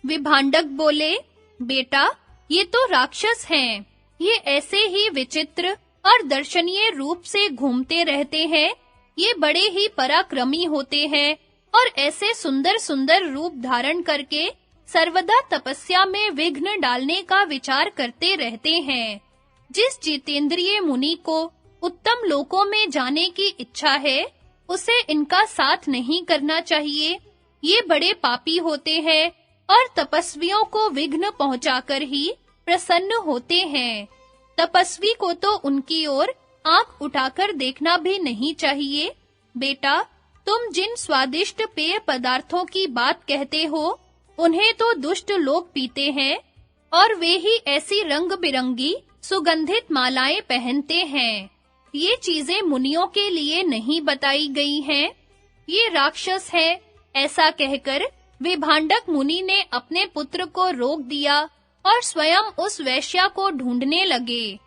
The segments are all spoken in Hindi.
विभांडक बोले, बेटा, ये तो राक्षस हैं। ये ऐसे ही विचित्र और दर्शनीय रूप से घूमते रहते हैं। ये बड़े ही पराक्रमी होते हैं और ऐसे सुंदर-सुंदर रूप धारण करके सर्वदा तपस्या में विघ्न डालने का विचार करते रहते हैं। जिस जितेंद्रिय मुनि को उत्तम लोकों में जाने की इच्छा है, उसे इनका साथ नहीं करना चाहिए। ये बड़े पापी होते हैं और तपस्वियों को विघ्न पहुंचाकर ही प्रसन्न होते हैं। तपस्वी को तो उनकी ओर आंख उठाकर देखना भी नहीं चाहिए। बेटा, तुम जिन स्वादिष्ट पेय पदार्थों की बात कहते हो, उन्हें तो दुष्ट लोग पीते हैं और वे ही ऐसी रंग-बिरंगी सुगंधित मालाएं पहनते हैं। ये चीजें मुनियों के लिए नहीं बताई गई हैं। ये राक्षस है, ऐसा कहकर विभांडक मुनि ने अपने पुत्र को रोक दिया और स्वयं उस वैश्या को ढूंढने लगे।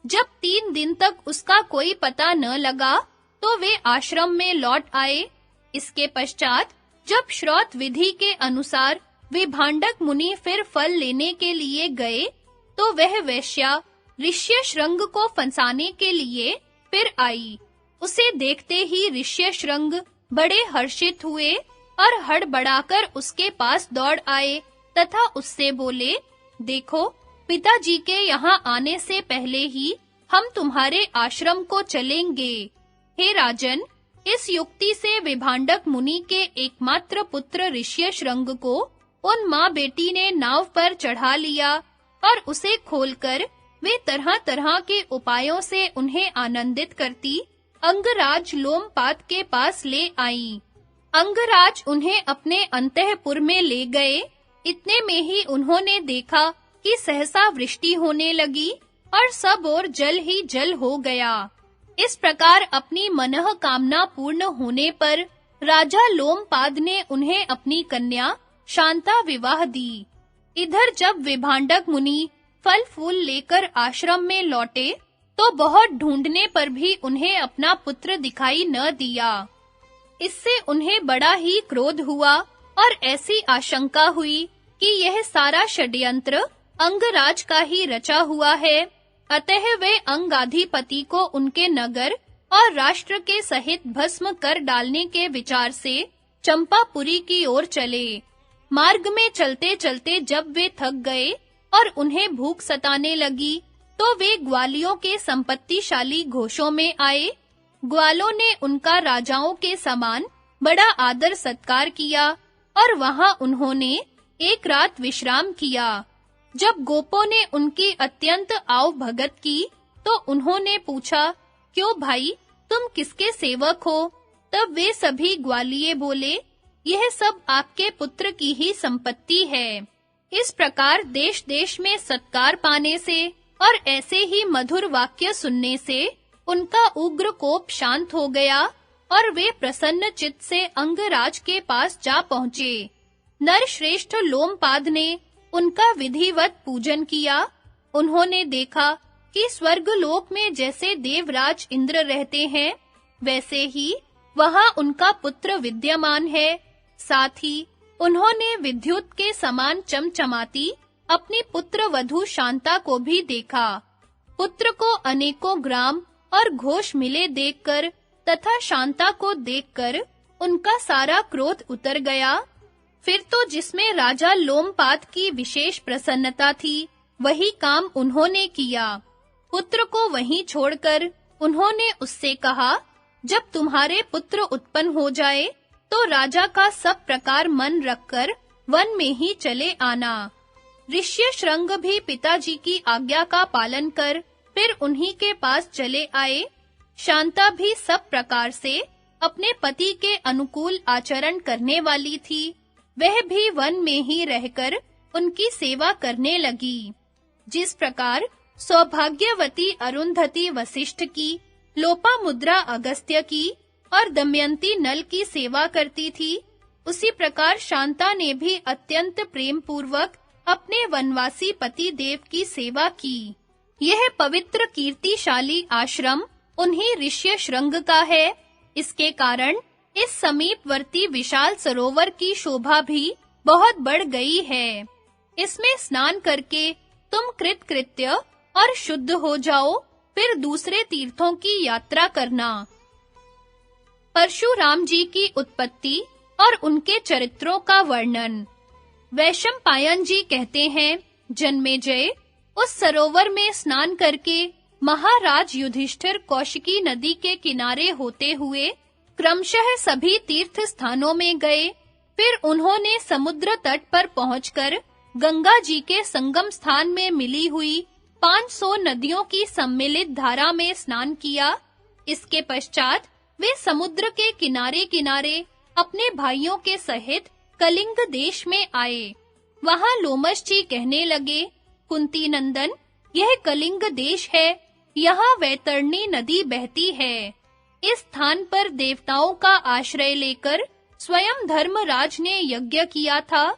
जब 3 दिन तक उसका कोई पता न लगा, तो वे आश्रम में लौट आए। इसके पश्चात जब श्रौत विधि के अनुसार विभांडक मुनि फिर फल लेने के लिए गए, तो वह वैश्या ऋष्यशृंग को फंसाने के लिए फिर आई। उसे देखते ही ऋष्यशृंग बड़े हर्षित हुए और हड़बड़ाकर उसके पास दौड़ आए तथा उससे बोले, देखो, पिताजी के यहाँ आने से पहले ही हम तुम्हारे आश्रम को चलेंगे। हे राजन, इस युक्ति से विभांडक मुनि के एकमात्र पुत्र ऋष्यशृंग को उन माँ बेटी ने नाव पर चढ़ा लिया और उसे खोलकर वे तरह-तरह के उपायों से उन्हें आनंदित करती अंगराज लोमपाद के पास ले आईं। अंगराज उन्हें अपने अंतःपुर में ले गए। इतने में ही उन्होंने देखा कि सहसा वृष्टि होने लगी और सब ओर जल ही जल हो गया। इस प्रकार अपनी मनः कामना पूर्ण होने पर राजा लोमपाद ने उन्हें अपनी कन्या शांता विवाह दी। इधर जब विभांडक मुनि फल फूल लेकर आश्रम में लौटे, तो बहुत ढूंढने पर भी उन्हें अपना पुत्र दिखाई न दिया। इससे उन्हें बड़ा ही क्रोध हुआ और ऐसी आशंका हुई कि यह सारा षड्यंत्र अंगराज का ही रचा हुआ है। अतः वे अंगाधिपति को उनके नगर और राष्ट्र के सहित भस्म कर डालने के विचार से चंपापुरी की ओर चले। मार्ग में चलते-चलते जब वे थक गए और उन्हें भूख सताने लगी, तो वे ग्वालियों के संपत्तिशाली घोषों में आए। ग्वालों ने उनका राजाओं के समान बड़ा आदर सत्कार किया और वहां उन्होंने एक रात विश्राम किया। जब गोपों ने उनकी अत्यंत आव भगत की, तो उन्होंने पूछा, क्यों भाई, तुम किसके सेवक हो? तब वे सभी ग्वालिये बोले, यह सब आपके पुत्र की ही संपत्ति है। इस प्रकार देश-देश में सत्कार पाने से और ऐसे ही मधुर वाक्य सुनने से उनका उग्र कोप शांत हो गया और वे प्रसन्न चित्त से अंगराज के पास जा पहुँचे। नरश्रेष्ठ लोमपाद ने उनका विधिवत पूजन किया। उन्होंने देखा कि स्वर्गलोक में जैसे देवराज इंद्र रहते हैं, वैसे ही वहां उनका पुत्र विद्यमान है। साथ ही उन्होंने विद्युत के समान चमचमाती अपनी पुत्र वधू शांता को भी देखा। पुत्र को अनेकों ग्राम और घोष मिले देखकर तथा शांता को देखकर उनका सारा क्रोध उतर गया। फिर तो जिसमें राजा लोमपाद की विशेष प्रसन्नता थी, वही काम उन्होंने किया। पुत्र को वहीं छोड़कर उन्होंने उससे कहा, जब तुम्हारे पुत्र उत्पन्न हो जाए, तो राजा का सब प्रकार मन रखकर वन में ही चले आना। ऋष्यशृंग भी पिताजी की आज्ञा का पालन कर फिर उन्हीं के पास चले आए। शांता भी सब प्रकार से अपने पति के अनुकूल आचरण करने वाली थी। वह भी वन में ही रहकर उनकी सेवा करने लगी। जिस प्रकार सौभाग्यवती अरुंधति वशिष्ठ की, लोपामुद्रा अगस्त्य की और दमयंती नल की सेवा करती थी, उसी प्रकार शांता ने भी अत्यंत प्रेम पूर्वक अपने वनवासी पति देव की सेवा की। यह पवित्र कीर्तिशाली आश्रम उन्हीं ऋष्यशृंग का है। इसके कारण इस समीपवर्ती विशाल सरोवर की शोभा भी बहुत बढ़ गई है। इसमें स्नान करके तुम कृतकृत्य और शुद्ध हो जाओ, फिर दूसरे तीर्थों की यात्रा करना। परशुराम जी की उत्पत्ति और उनके चरित्रों का वर्णन। वैशंपायन जी कहते हैं, जन्मेजय, उस सरोवर में स्नान करके महाराज युधिष्ठिर कौशिकी नदी के किनारे होते हुए क्रमशः सभी तीर्थ स्थानों में गए। फिर उन्होंने समुद्र तट पर पहुंचकर गंगा जी के संगम स्थान में मिली हुई 500 नदियों की सम्मिलित धारा में स्नान किया। इसके पश्चात वे समुद्र के किनारे-किनारे अपने भाइयों के सहित कलिंग देश में आए। वहां लोमश जी कहने लगे, कुंती नंदन, यह कलिंग देश है, यहाँ वैतरणी नदी बहती है। इस स्थान पर देवताओं का आश्रय लेकर स्वयं धर्मराज ने यज्ञ किया था।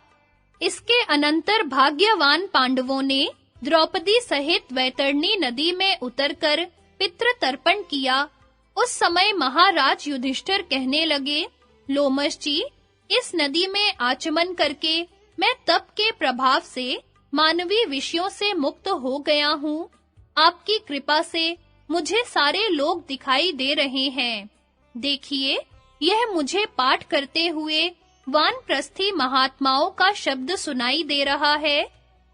इसके अनंतर भाग्यवान पांडवों ने द्रौपदी सहित वैतरणी नदी में उतरकर पितृ तर्पण किया। उस समय महाराज युधिष्ठिर कहने लगे, लोमश जी, इस नदी में आचमन करके मैं तप के प्रभाव से मानवीय विषयों से मुक्त हो गया हूँ। आपकी कृपा से मुझे सारे लोग दिखाई दे रहे हैं। देखिए, यह मुझे पाठ करते हुए वानप्रस्थी महात्माओं का शब्द सुनाई दे रहा है।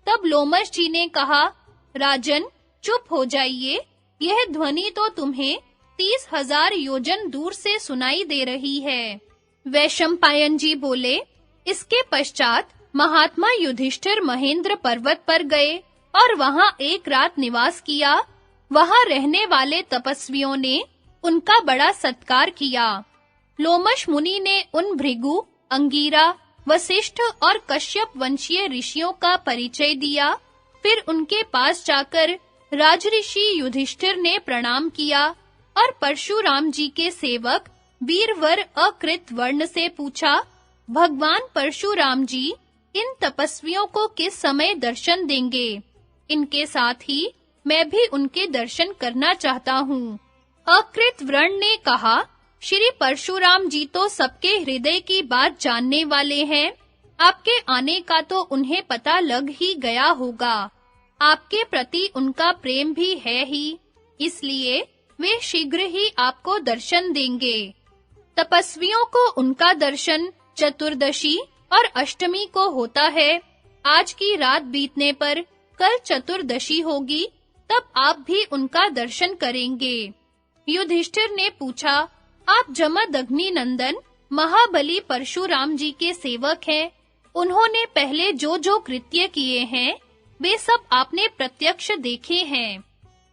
तब लोमश जी ने कहा, राजन, चुप हो जाइए, यह ध्वनि तो तुम्हें 30,000 योजन दूर से सुनाई दे रही है। वैशंपायन जी बोले, इसके पश्चात महात्मा युधिष्ठिर महेंद्र पर्वत पर गए और वहां एक रात निवास किया। वहां रहने वाले तपस्वियों ने उनका बड़ा सत्कार किया। लोमश मुनि ने उन भृगु, अंगीरा, वशिष्ठ और कश्यप वंशीय ऋषियों का परिचय दिया। फिर उनके पास जाकर राजऋषि युधिष्ठिर ने प्रणाम किया और परशुराम जी के सेवक वीरवर अकृत वर्ण से पूछा, भगवान परशुराम जी इन तपस्वियों को किस समय दर्शन देंगे? इनके साथ ही मैं भी उनके दर्शन करना चाहता हूँ। अकृत वर्ण ने कहा, श्री परशुराम जी तो सबके हृदय की बात जानने वाले हैं। आपके आने का तो उन्हें पता लग ही गया होगा। आपके प्रति उनका प्रेम भी है ही, इसलिए वे शीघ्र ही आपको दर्शन देंगे। तपस्वियों को उनका दर्शन चतुर्दशी और अष्टमी को होता है। आज की रात बीतने पर कल चतुर्दशी होगी, तब आप भी उनका दर्शन करेंगे। युधिष्ठिर ने पूछा, आप जमदग्नि नंदन महाबली परशुराम जी के सेवक हैं। उन्होंने पहले जो कृत्य किए हैं, वे सब आपने प्रत्यक्ष देखे हैं।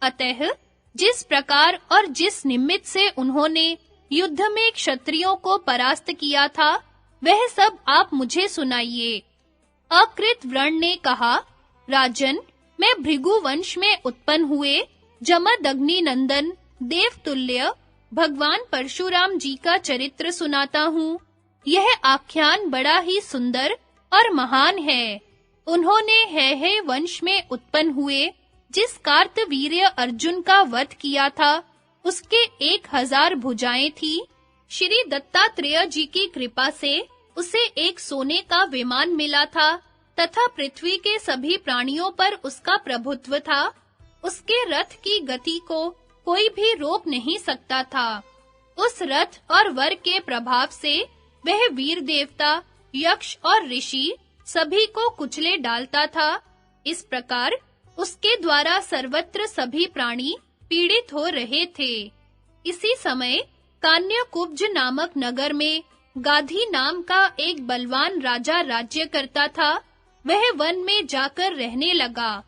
अतः जिस प्रकार और जिस निमित्त से उन्होंने युद्ध में क्षत्रियों को परास्त किया था, वह सब आप मुझे सुनाइए। अकृत वर्ण ने कहा, राजन, मैं भृगु वंश में उत्पन्न हुए जमदग्नि नंदन देवतुल्य भगवान परशुराम जी का चरित्र सुनाता हूँ। यह आख्यान बड़ा ही सुंदर और महान है। उन्होंने है वंश में उत्पन्न हुए जिस कार्तवीर्य अर्जुन का वध किया था, उसके 1000 भुजाएं थी। श्री दत्तात्रेय जी की कृपा से उसे एक सोने का विमान मिला था तथा पृथ्वी के सभी प्राणियों पर उसका प्रभुत्व था। उसके रथ की गति को कोई भी रोक नहीं सकता था। उस रथ और वर के प्रभाव से वह वीर देवता, यक्ष और ऋषि सभी को कुचले डालता था। इस प्रकार उसके द्वारा सर्वत्र सभी प्राणी पीड़ित हो रहे थे। इसी समय कान्यकुब्ज नामक नगर में गाधी नाम का एक बलवान राजा राज्य करता था। वह वन में जाकर रहने लगा।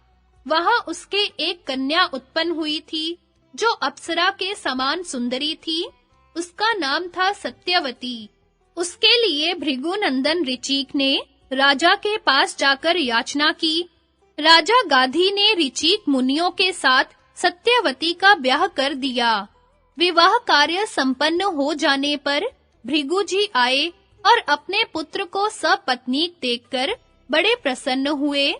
वहां उसके एक कन्या उत्पन्न हुई थी जो अप्सरा के समान सुंदरी थी। उसका नाम था सत्यवती। उसके लिए भृगुनंदन ऋचिक ने राजा के पास जाकर याचना की। राजा गाधी ने ऋचिक मुनियों के साथ सत्यवती का ब्याह कर दिया। विवाह कार्य संपन्न हो जाने पर भृगु जी आए और अपने पुत्र को सपत्नीक देखकर बड़े प्रसन्न हुए।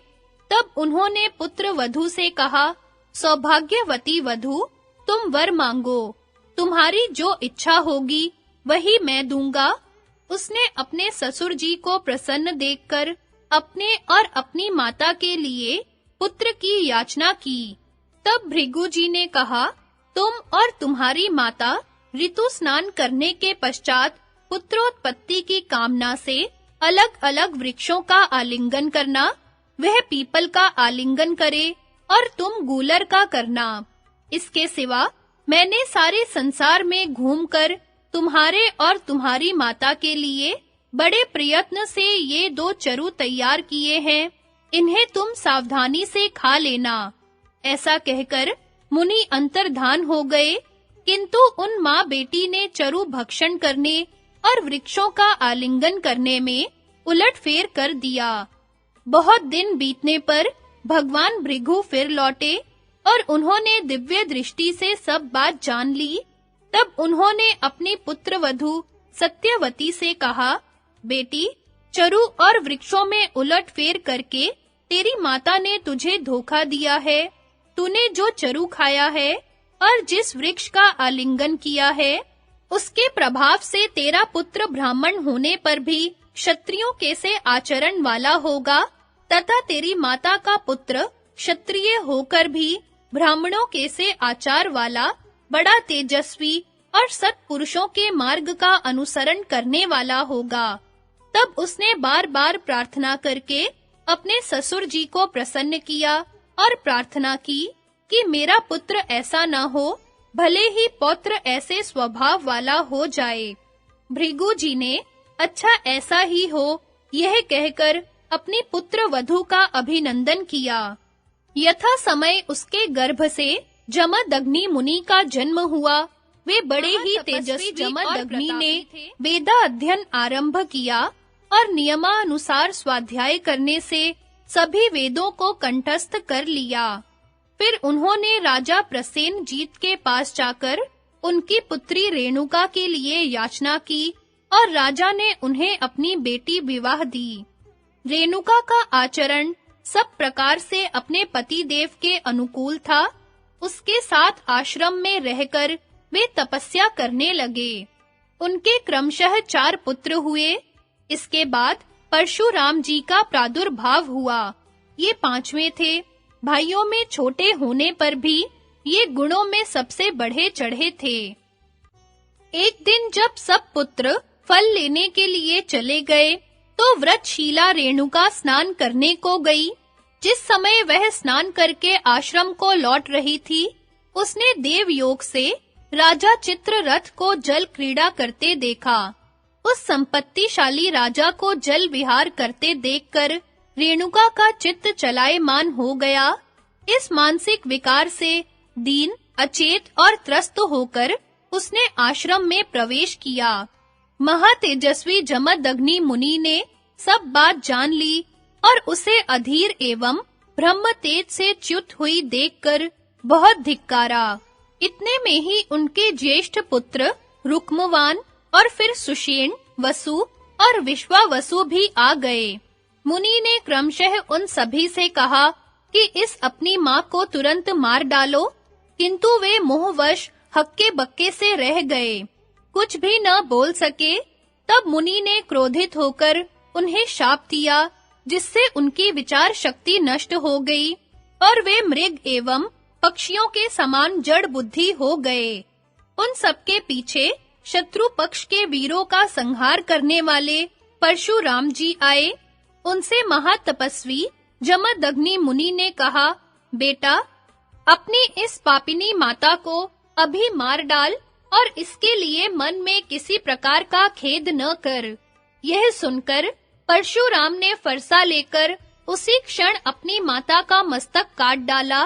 तब उन्होंने पुत्र वधू से कहा, सौभाग्यवती वधू, तुम वर मांगो। तुम्हारी जो इच्छा होगी वही मैं दूंगा। उसने अपने ससुर जी को प्रसन्न देखकर अपने और अपनी माता के लिए पुत्र की याचना की। तब भृगु जी ने कहा, तुम और तुम्हारी माता ऋतु स्नान करने के पश्चात पुत्रोत्पत्ति की कामना से अलग-अलग वृक्षों का आलिंगन करना। वह पीपल का आलिंगन करे और तुम गूलर का करना। इसके सिवा मैंने सारे संसार में घूमकर तुम्हारे और तुम्हारी माता के लिए बड़े प्रयत्न से ये 2 चरु तैयार किए हैं। इन्हें तुम सावधानी से खा लेना। ऐसा कहकर मुनि अंतर्धान हो गए, किंतु उन माँ बेटी ने चरु भक्षण करने और वृक्षों का आलिंगन करने में उलटफेर कर दिया। बहुत दिन बीतने पर भगवान भृगु फिर लौटे और उन्होंने दिव्य दृष्टि से सब बात जान ली। तब उन्होंने अपनी पुत्रवधू सत्यवती से कहा, बेटी, चरु और वृक्षों में उलटफेर करके तेरी माता ने तुझे धोखा दिया है। तूने जो चरु खाया है और जिस वृक्ष का आलिंगन किया है, उसके प्रभाव से तेरा पुत्र ब्राह्मण होने पर भी क्षत्रियों के से आचरण वाला होगा, तथा तेरी माता का पुत्र क्षत्रिय होकर भी ब्राह्मणों के से आचार वाला, बड़ा तेजस्वी और सत्पुरुषों के मार्ग का अनुसरण करने वाला होगा। तब उसने बार-बार प्रार्थना करके अपने ससुर जी को प्रसन्न किया और प्रार्थना की कि मेरा पुत्र ऐसा न हो, भले ही पौत्र ऐसे स्वभाव वाला हो जाए। भृगु जी ने अच्छा ऐसा ही हो, यह कहकर अपनी पुत्र वधू का अभिनंदन किया। यथा समय उसके गर्भ से जमदग्नि मुनि का जन्म हुआ। वे बड़े ही तेजस्वी जमदग्नि ने वेदा अध्ययन आरंभ किया और नियमानुसार स्वाध्याय करने से सभी वेदों को कंठस्थ कर लिया। फिर उन्होंने राजा प्रसेनजीत के पास जाकर उनकी पुत्री रेणुका के लिए याचना की और राजा ने उन्हें अपनी बेटी विवाह दी। रेणुका का आचरण सब प्रकार से अपने पति देव के अनुकूल था। उसके साथ आश्रम में रहकर वे तपस्या करने लगे। उनके क्रमशः 4 पुत्र हुए। इसके बाद परशुराम जी का प्रादुर्भाव हुआ। ये 5वें थे। भाइयों में छोटे होने पर भी ये गुणों में सबसे बढ़े चढ़े थे। एक दिन जब सब पुत्र फल लेने के लिए चले गए, तो व्रतशीला रेणुका स्नान करने को गई। जिस समय वह स्नान करके आश्रम को लौट रही थी, उसने देवयोग से राजा चित्ररथ को जल क्रीड़ा करते देखा। उस संपत्तिशाली राजा को जल विहार करते देखकर रेणुका का चित्त चलायमान हो गया। इस मानसिक विकार से दीन, अचेत और त्रस्त होकर उसने आश्रम में प्रवेश किया। महातेजस्वी जमदग्नि मुनि ने सब बात जान ली और उसे अधीर एवं ब्रह्म तेज से च्युत हुई देखकर बहुत धिक्कारा। इतने में ही उनके ज्येष्ठ पुत्र रुक्मवान और फिर सुषेण, वसु और विश्वावसु भी आ गए। मुनि ने क्रमशः उन सभी से कहा कि इस अपनी माँ को तुरंत मार डालो, किंतु वे मोहवश हक्के बक्के से रह गए, कुछ भी न बोल सके। तब मुनि ने क्रोधित होकर उन्हें शाप दिया, जिससे उनकी विचार शक्ति नष्ट हो गई और वे मृग एवं पक्षियों के समान जड़ बुद्धि हो गए। उन सबके पीछे शत्रु पक्ष के वीरों का संहार करने वाले परशुराम जी आए। उनसे महातपस्वी जमदग्नि मुनि ने कहा, बेटा, अपनी इस पापिनी माता को अभी मार डाल और इसके लिए मन में किसी प्रकार का खेद न कर। यह सुनकर परशुराम ने फरसा लेकर उसी क्षण अपनी माता का मस्तक काट डाला।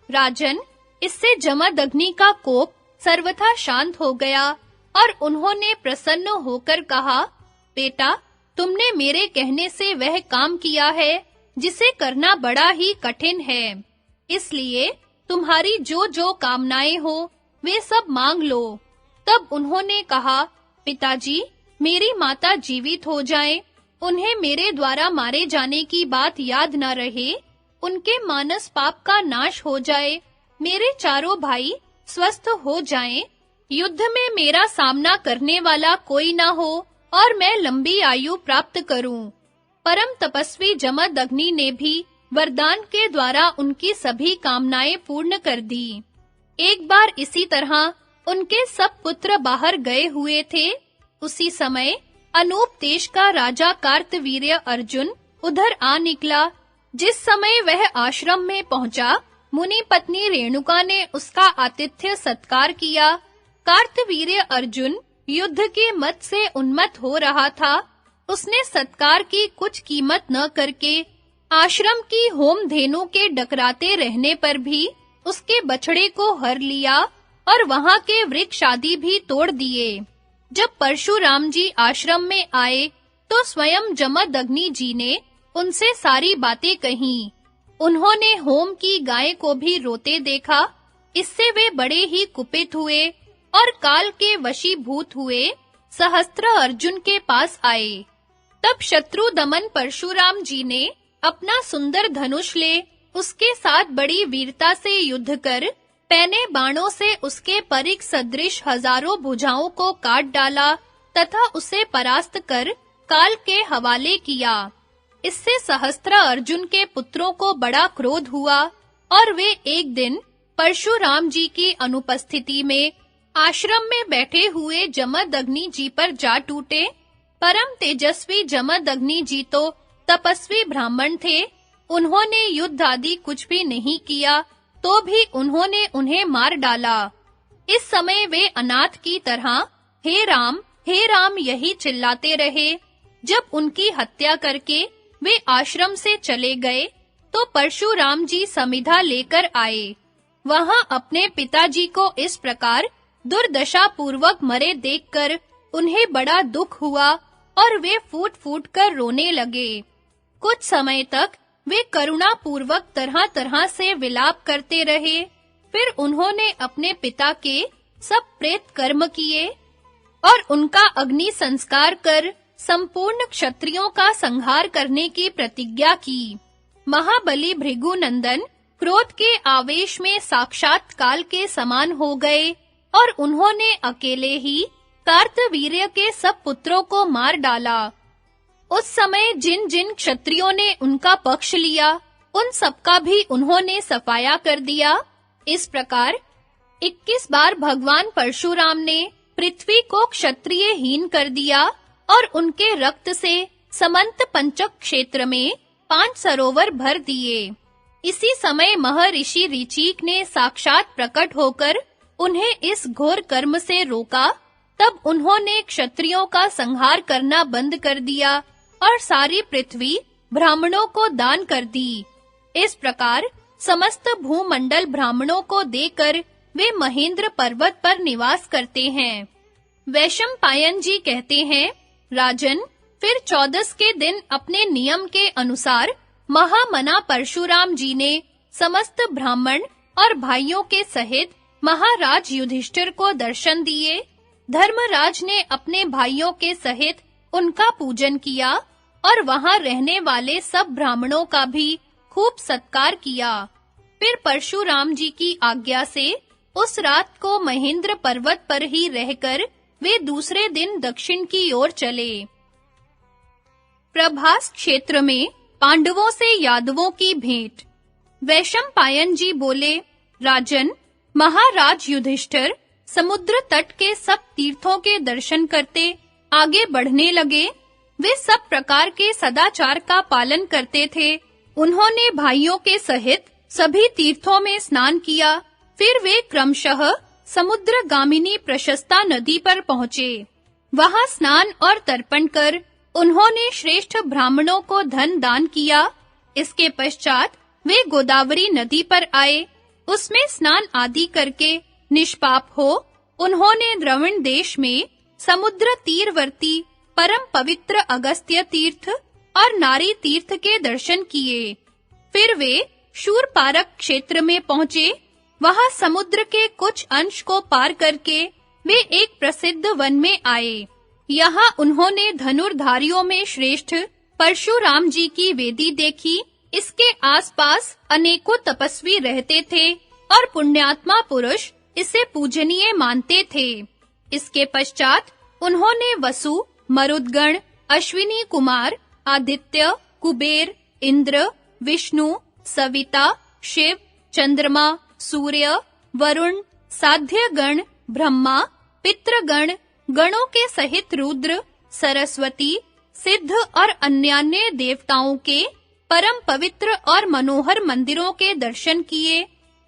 राजन, इससे जमदग्नि का कोप सर्वथा शांत हो गया और उन्होंने प्रसन्न होकर कहा, बेटा, तुमने मेरे कहने से वह काम किया है जिसे करना बड़ा ही कठिन है। इसलिए तुम्हारी जो कामनाएं हो वे सब मांग लो। तब उन्होंने कहा, पिताजी, मेरी माता जीवित हो जाएं, उन्हें मेरे द्वारा मारे जाने की बात याद न रहे, उनके मानस पाप का नाश हो जाए, मेरे चारों भाई स्वस्थ हो जाएं, युद्ध में मेरा सामना करने वाला कोई ना हो और मैं लंबी आयु प्राप्त करूं। परम तपस्वी जमदग्नि ने भी वरदान के द्वारा उनकी सभी कामनाएं पूर्ण कर दी। एक बार इसी तरह उनके सब पुत्र बाहर गए हुए थे। उसी समय अनूप देश का राजा कार्तवीर्य अर्जुन उधर आ निकला। जिस समय वह आश्रम में पहुंचा, मुनि पत्नी रेणुका ने उसका आतिथ्य सत्कार किया। कार्तवीर्य अर्जुन युद्ध के मत से उन्मत्त हो रहा था। उसने सत्कार की कुछ कीमत न करके आश्रम की होम धेनु के डकराते रहने पर भी उसके बछड़े को हर लिया और वहां के वृक्ष आदि भी तोड़ दिए। जब परशुराम जी आश्रम में आए तो स्वयं जमदग्नि जी ने उनसे सारी बातें कहीं। उन्होंने होम की गाय को भी रोते देखा। इससे वे बड़े ही कुपित हुए और काल के वशीभूत हुए सहस्त्र अर्जुन के पास आए। तब शत्रु दमन परशुराम जी ने अपना सुंदर धनुष ले उसके साथ बड़ी वीरता से युद्ध कर पैने बाणों से उसके परिघ सदृश हजारों भुजाओं को काट डाला तथा उसे परास्त कर काल के हवाले किया। इससे सहस्त्र अर्जुन के पुत्रों को बड़ा क्रोध हुआ और वे एक दिन परशुराम जी की अनुपस्थिति में आश्रम में बैठे हुए जमदग्नि जी पर जा टूटे। परम तेजस्वी जमदग्नि जी तो तपस्वी ब्राह्मण थे। उन्होंने युद्ध आदि कुछ भी नहीं किया, तो भी उन्होंने उन्हें मार डाला। इस समय वे अनाथ की तरह हे राम यही चिल्लाते रहे। जब उनकी हत्या करके वे आश्रम से चले गए, तो परशुराम जी समिधा लेकर आए। वहां अपने पिताजी को इस प्रकार दुर्दशा पूर्वक मरे देखकर उन्हें बड़ा दुख हुआ और वे फूट-फूट कर रोने लगे। कुछ समय तक वे करुणा पूर्वक तरह-तरह से विलाप करते रहे। फिर उन्होंने अपने पिता के सब प्रेत कर्म किए और उनका अग्नि संस्कार कर संपूर्ण क्षत्रियों का संहार करने की प्रतिज्ञा की। महाबली भृगुनंदन क्रोध के आवेश में साक्षात काल के समान हो गए और उन्होंने अकेले ही कार्तवीर्य के सब पुत्रों को मार डाला। उस समय जिन-जिन क्षत्रियों ने उनका पक्ष लिया, उन सबका भी उन्होंने सफाया कर दिया। इस प्रकार 21 बार भगवान परशुराम ने पृथ्वी को क्षत्रिय हीन कर दिया और उनके रक्त से समंत पंचक क्षेत्र में 5 सरोवर भर दिए। इसी समय महर्षि ऋचिक ने साक्षात प्रकट होकर उन्हें इस घोर कर्म से रोका। तब उन्होंने क्षत्रियों का संहार करना बंद कर दिया और सारी पृथ्वी ब्राह्मणों को दान कर दी। इस प्रकार समस्त भूमंडल ब्राह्मणों को देकर वे महेंद्र पर्वत पर निवास करते हैं। वैशंपायन जी कहते हैं, राजन, फिर 14 के दिन अपने नियम के अनुसार महामना परशुराम जी ने समस्त ब्राह्मण और भाइयों के सहित महाराज युधिष्ठिर को दर्शन दिए। धर्मराज ने अपने भाइयों के सहित उनका पूजन किया और वहां रहने वाले सब ब्राह्मणों का भी खूब सत्कार किया। फिर परशुराम जी की आज्ञा से उस रात को महेंद्र पर्वत पर ही रहकर वे दूसरे दिन दक्षिण की ओर चले। प्रभास क्षेत्र में पांडवों से यादवों की भेंट। वैशंपायन जी बोले, राजन, महाराज युधिष्ठिर समुद्र तट के सब तीर्थों के दर्शन करते आगे बढ़ने लगे। वे सब प्रकार के सदाचार का पालन करते थे। उन्होंने भाइयों के सहित सभी तीर्थों में स्नान किया। फिर वे क्रमशः समुद्रगामिनी प्रशस्ता नदी पर पहुँचे। वहां स्नान और तर्पण कर उन्होंने श्रेष्ठ ब्राह्मणों को धन दान किया। इसके पश्चात वे गोदावरी नदी पर आए। उसमें स्नान आदि करके निष्पाप हो उन्होंने द्रविण देश में समुद्र तीरवर्ती परम पवित्र अगस्त्य तीर्थ और नारी तीर्थ के दर्शन किए। फिर वे शूरपारक क्षेत्र में पहुँचे। वहां समुद्र के कुछ अंश को पार करके वे एक प्रसिद्ध वन में आए। यहाँ उन्होंने धनुर्धारियों में श्रेष्ठ परशुराम जी की वेदी देखी। इसके आसपास अनेकों तपस्वी रहते थे और पुण्यात्मा पुरुष इसे पूजनीय मानते थे। इसके पश्चात उन्होंने वसु, मरुदगण, अश्विनी कुमार, आदित्य, कुबेर, इंद्र, विष्णु, सविता, शिव, चंद्रमा, सूर्य, वरुण, साध्य गण, ब्रह्मा, पितृगण, गणों के सहित रुद्र, सरस्वती, सिद्ध और अन्यान्य देवताओं के परम पवित्र और मनोहर मंदिरों के दर्शन किए।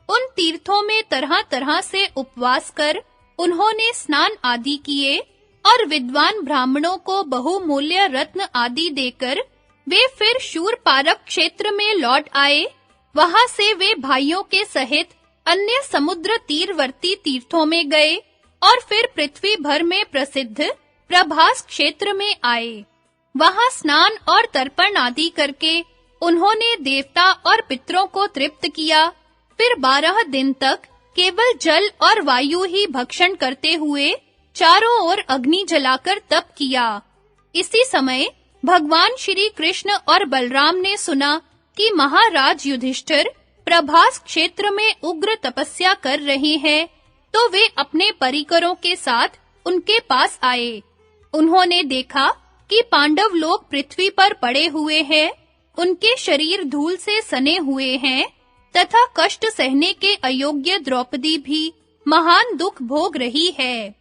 उन तीर्थों में तरह-तरह से उपवास कर उन्होंने स्नान आदि किए और विद्वान ब्राह्मणों को बहुमूल्य रत्न आदि देकर वे फिर शूरपारक क्षेत्र में लौट आए। वहां से वे भाइयों के सहित अन्य समुद्र तीरवर्ती तीर्थों में गए और फिर पृथ्वी भर में प्रसिद्ध प्रभास क्षेत्र में आए। वहां स्नान और तर्पण आदि करके उन्होंने देवता और पितरों को तृप्त किया। फिर 12 दिन तक केवल जल और वायु ही भक्षण करते हुए चारों ओर अग्नि जलाकर तप किया। इसी समय भगवान श्री कृष्ण और बलराम ने सुना कि महाराज युधिष्ठिर प्रभास क्षेत्र में उग्र तपस्या कर रहे हैं, तो वे अपने परिकरों के साथ उनके पास आए। उन्होंने देखा कि पांडव लोग पृथ्वी पर पड़े हुए हैं, उनके शरीर धूल से सने हुए हैं तथा कष्ट सहने के अयोग्य द्रौपदी भी महान दुख भोग रही है।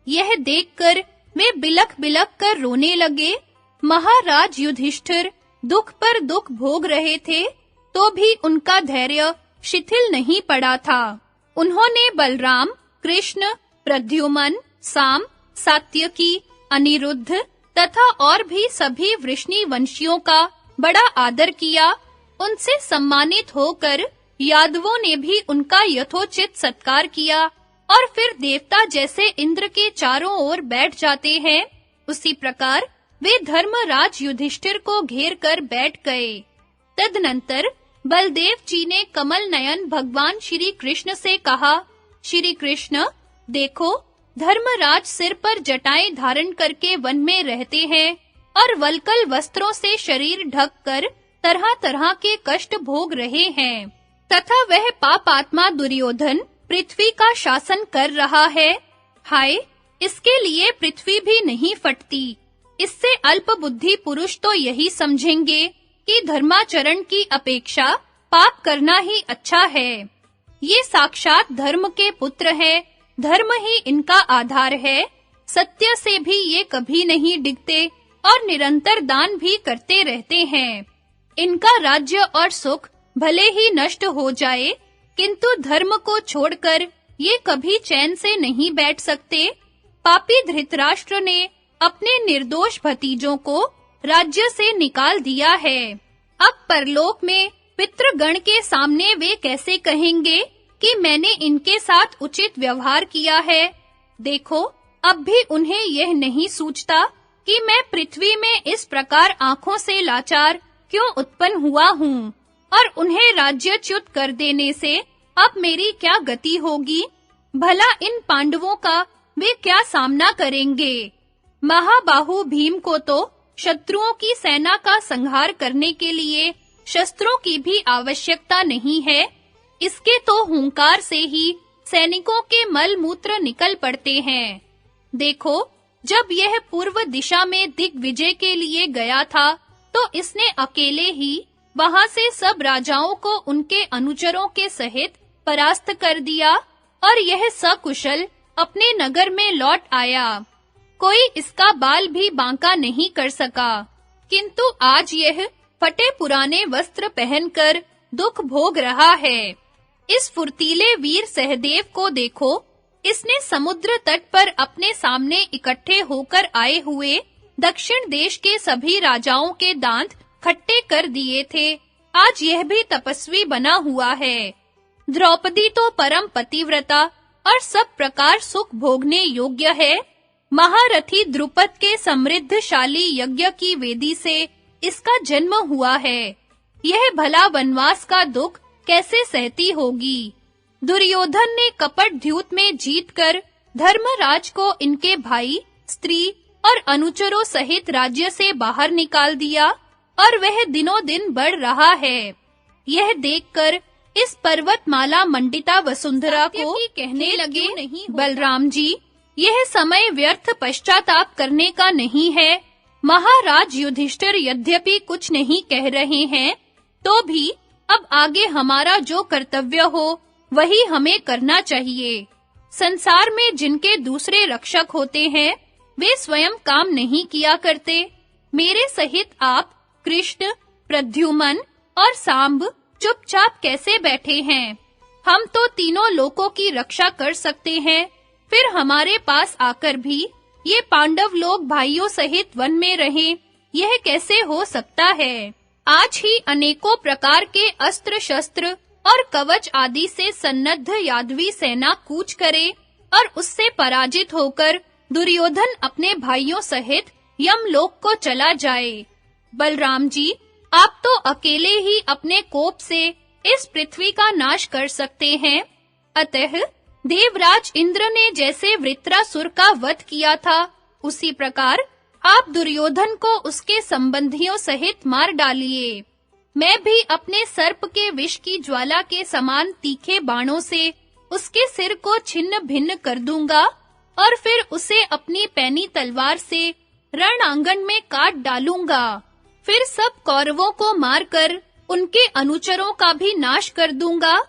यह देखकर वे बिलख-बिलख कर रोने लगे। महाराज युधिष्ठिर दुख पर दुख भोग रहे थे, तो भी उनका धैर्य शिथिल नहीं पड़ा था। उन्होंने बलराम, कृष्ण, प्रद्युमन, साम, सात्यकी, अनिरुद्ध तथा और भी सभी वृष्णि वंशियों का बड़ा आदर किया। उनसे सम्मानित होकर यादवों ने भी उनका यथोचित सत्कार किया और फिर देवता जैसे इंद्र के चारों ओर बैठ जाते हैं, उसी प्रकार वे धर्मराज युधिष्ठिर को घेर कर बैठ गए। तदनंतर बलदेव जी ने कमल नयन भगवान श्री कृष्ण से कहा, श्री कृष्ण, देखो, धर्मराज सिर पर जटाएं धारण करके वन में रहते हैं और वल्कल वस्त्रों से शरीर ढककर तरह-तरह के कष्ट भोग रहे हैं, तथा वह पापात्मा दुर्योधन पृथ्वी का शासन कर रहा है। हाय, इसके लिए पृथ्वी भी नहीं फटती। इससे अल्प बुद्धि पुरुष तो यही समझेंगे कि धर्माचरण की अपेक्षा पाप करना ही अच्छा है। ये साक्षात धर्म के पुत्र हैं, धर्म ही इनका आधार है। सत्य से भी ये कभी नहीं डिगते और निरंतर दान भी करते रहते हैं। इनका राज्य और सुख भले ही नष्ट हो जाए, किंतु धर्म को छोड़कर ये कभी चैन से नहीं बैठ सकते। पापी धृतराष्ट्र ने अपने निर्दोष भतीजों को राज्य से निकाल दिया है। अब परलोक में पितृगण के सामने वे कैसे कहेंगे कि मैंने इनके साथ उचित व्यवहार किया है। देखो, अब भी उन्हें यह नहीं सूझता कि मैं पृथ्वी में इस प्रकार आंखों से लाचार क्यों उत्पन्न हुआ हूँ, और उन्हें राज्यच्युत कर देने से अब मेरी क्या गति होगी। भला इन पांडवों का वे क्या सामना करेंगे। महाबाहु भीम को तो शत्रुओं की सेना का संहार करने के लिए शस्त्रों की भी आवश्यकता नहीं है। इसके तो हुंकार से ही सैनिकों के मल मूत्र निकल पड़ते हैं। देखो, जब यह पूर्व दिशा में दिग्विजय के लिए गया था, तो इसने अकेले ही वहां से सब राजाओं को उनके अनुचरों के सहित परास्त कर दिया और यह सकुशल अपने नगर में लौट आया। कोई इसका बाल भी बांका नहीं कर सका, किंतु आज यह फटे पुराने वस्त्र पहनकर दुख भोग रहा है। इस फुर्तीले वीर सहदेव को देखो, इसने समुद्र तट पर अपने सामने इकट्ठे होकर आए हुए दक्षिण देश के सभी राजाओं के दांत खट्टे कर दिए थे। आज यह भी तपस्वी बना हुआ है। द्रौपदी तो परम पतिव्रता और सब प्रकार सुख भोगने योग्य है। महारथी द्रुपद के समृद्धशाली यज्ञ की वेदी से इसका जन्म हुआ है। यह भला वनवास का दुख कैसे सहती होगी। दुर्योधन ने कपट द्यूत में जीतकर धर्मराज को इनके भाई, स्त्री और अनुचरों सहित राज्य से बाहर निकाल दिया और वह दिनों दिन बढ़ रहा है। यह देखकर इस पर्वतमाला मंडिता वसुंधरा को कहने लगे, बलराम जी, यह समय व्यर्थ पश्चाताप करने का नहीं है। महाराज युधिष्ठिर यद्यपि कुछ नहीं कह रहे हैं, तो भी अब आगे हमारा जो कर्तव्य हो वही हमें करना चाहिए। संसार में जिनके दूसरे रक्षक होते हैं, वे स्वयं काम नहीं किया करते। मेरे सहित आप कृष्ण, प्रद्युम्न और सांब चुपचाप कैसे बैठे हैं? हम तो तीनों लोकों की रक्षा कर सकते हैं, फिर हमारे पास आकर भी ये पांडव लोग भाइयों सहित वन में रहें, यह कैसे हो सकता है? आज ही अनेकों प्रकार के अस्त्र शस्त्र और कवच आदि से सन्नद्ध यादवी सेना कूच करे और उससे पराजित होकर दुर्योधन अपने भाइयों सहित यमलोक को चला जाए। बलराम जी, आप तो अकेले ही अपने कोप से इस पृथ्वी का नाश कर सकते हैं। अतः देवराज इंद्र ने जैसे वृत्रासुर का वध किया था, उसी प्रकार आप दुर्योधन को उसके संबंधियों सहित मार डालिए। मैं भी अपने सर्प के विष की ज्वाला के समान तीखे बाणों से उसके सिर को छिन्न-भिन्न कर दूंगा और फिर उसे अपनी पैनी तलवार से रण आंगन में काट डालूंगा। फिर सब कौरवों को मारकर उनके अनुचरों का भी नाश कर दूंगा।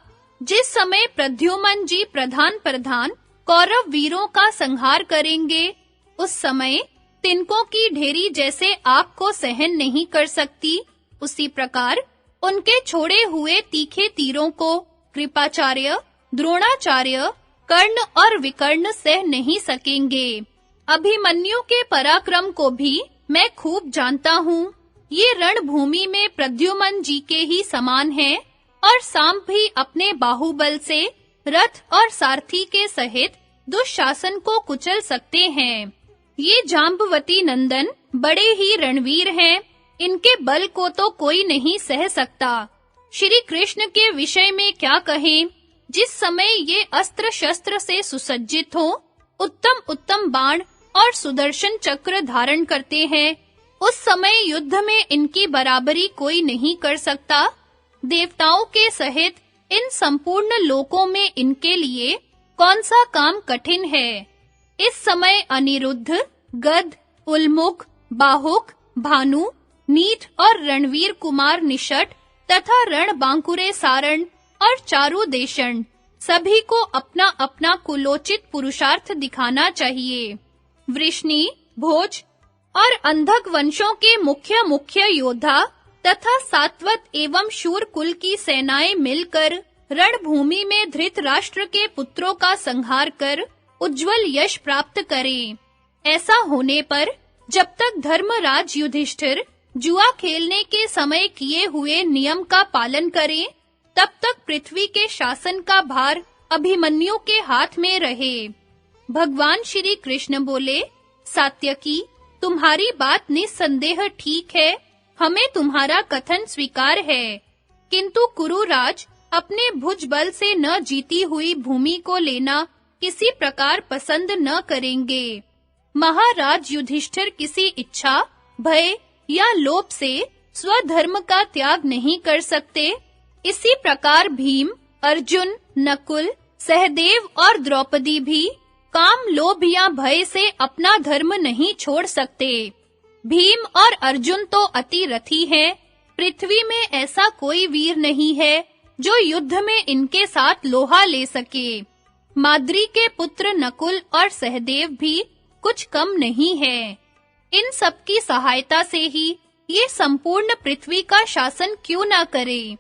जिस समय प्रद्युम्न जी प्रधान कौरव वीरों का संहार करेंगे, उस समय तिनकों की ढेरी जैसे आग को सहन नहीं कर सकती, उसी प्रकार उनके छोड़े हुए तीखे तीरों को कृपाचार्य, द्रोणाचार्य, कर्ण और विकर्ण सह नहीं सकेंगे। अभिमन्यु के पराक्रम को भी मैं खूब जानता हूँ। ये रणभूमि में प्रद्युम्न जी के ही समान हैं और सांब भी अपने बाहुबल से रथ और सारथी के सहित दुःशासन को कुचल सकते हैं। ये जाम्बवती नंदन बड़े ही रणवीर हैं, इनके बल को तो कोई नहीं सह सकता। श्री कृष्ण के विषय में क्या कहें? जिस समय ये अस्त्र शस्त्र से सुसज्जित हो, उत्तम बाण और सुदर्शन चक्र धारण करते हैं, उस समय युद्ध में इनकी बराबरी कोई नहीं कर सकता। देवताओं के सहित इन संपूर्ण लोकों में इनके लिए कौन सा काम कठिन है? इस समय अनिरुद्ध, गद, उल्मुख, बाहुक, भानु, नीथ और रणवीर कुमार निषट तथा रणबांकुरे सारण और चारुदेशन सभी को अपना-अपना कुलोचित पुरुषार्थ दिखाना चाहिए। वृष्णि, भोज और अंधक वंशों के मुख्य योद्धा तथा सात्वत एवं शूर कुल की सेनाएं मिलकर रणभूमि में धृतराष्ट्र के पुत्रों का संहार कर उज्जवल यश प्राप्त करें। ऐसा होने पर जब तक धर्मराज युधिष्ठिर जुआ खेलने के समय किए हुए नियम का पालन करें, तब तक पृथ्वी के शासन का भार अभिमन्यु के हाथ में रहे। भगवान श्री कृष्ण बोले, सात्यकी, तुम्हारी बात निस्संदेह ठीक है, हमें तुम्हारा कथन स्वीकार है, किंतु कुरुराज अपने भुजबल से न जीती हुई भूमि को लेना किसी प्रकार पसंद न करेंगे। महाराज युधिष्ठिर किसी इच्छा, भय या लोभ से स्वधर्म का त्याग नहीं कर सकते। इसी प्रकार भीम, अर्जुन, नकुल, सहदेव और द्रौपदी भी काम, लोभ या भय से अपना धर्म नहीं छोड़ सकते। भीम और अर्जुन तो अति रथी हैं, पृथ्वी में ऐसा कोई वीर नहीं है जो युद्ध में इनके साथ लोहा ले सके। माद्री के पुत्र नकुल और सहदेव भी कुछ कम नहीं है। इन सब की सहायता से ही ये संपूर्ण पृथ्वी का शासन क्यों ना करे।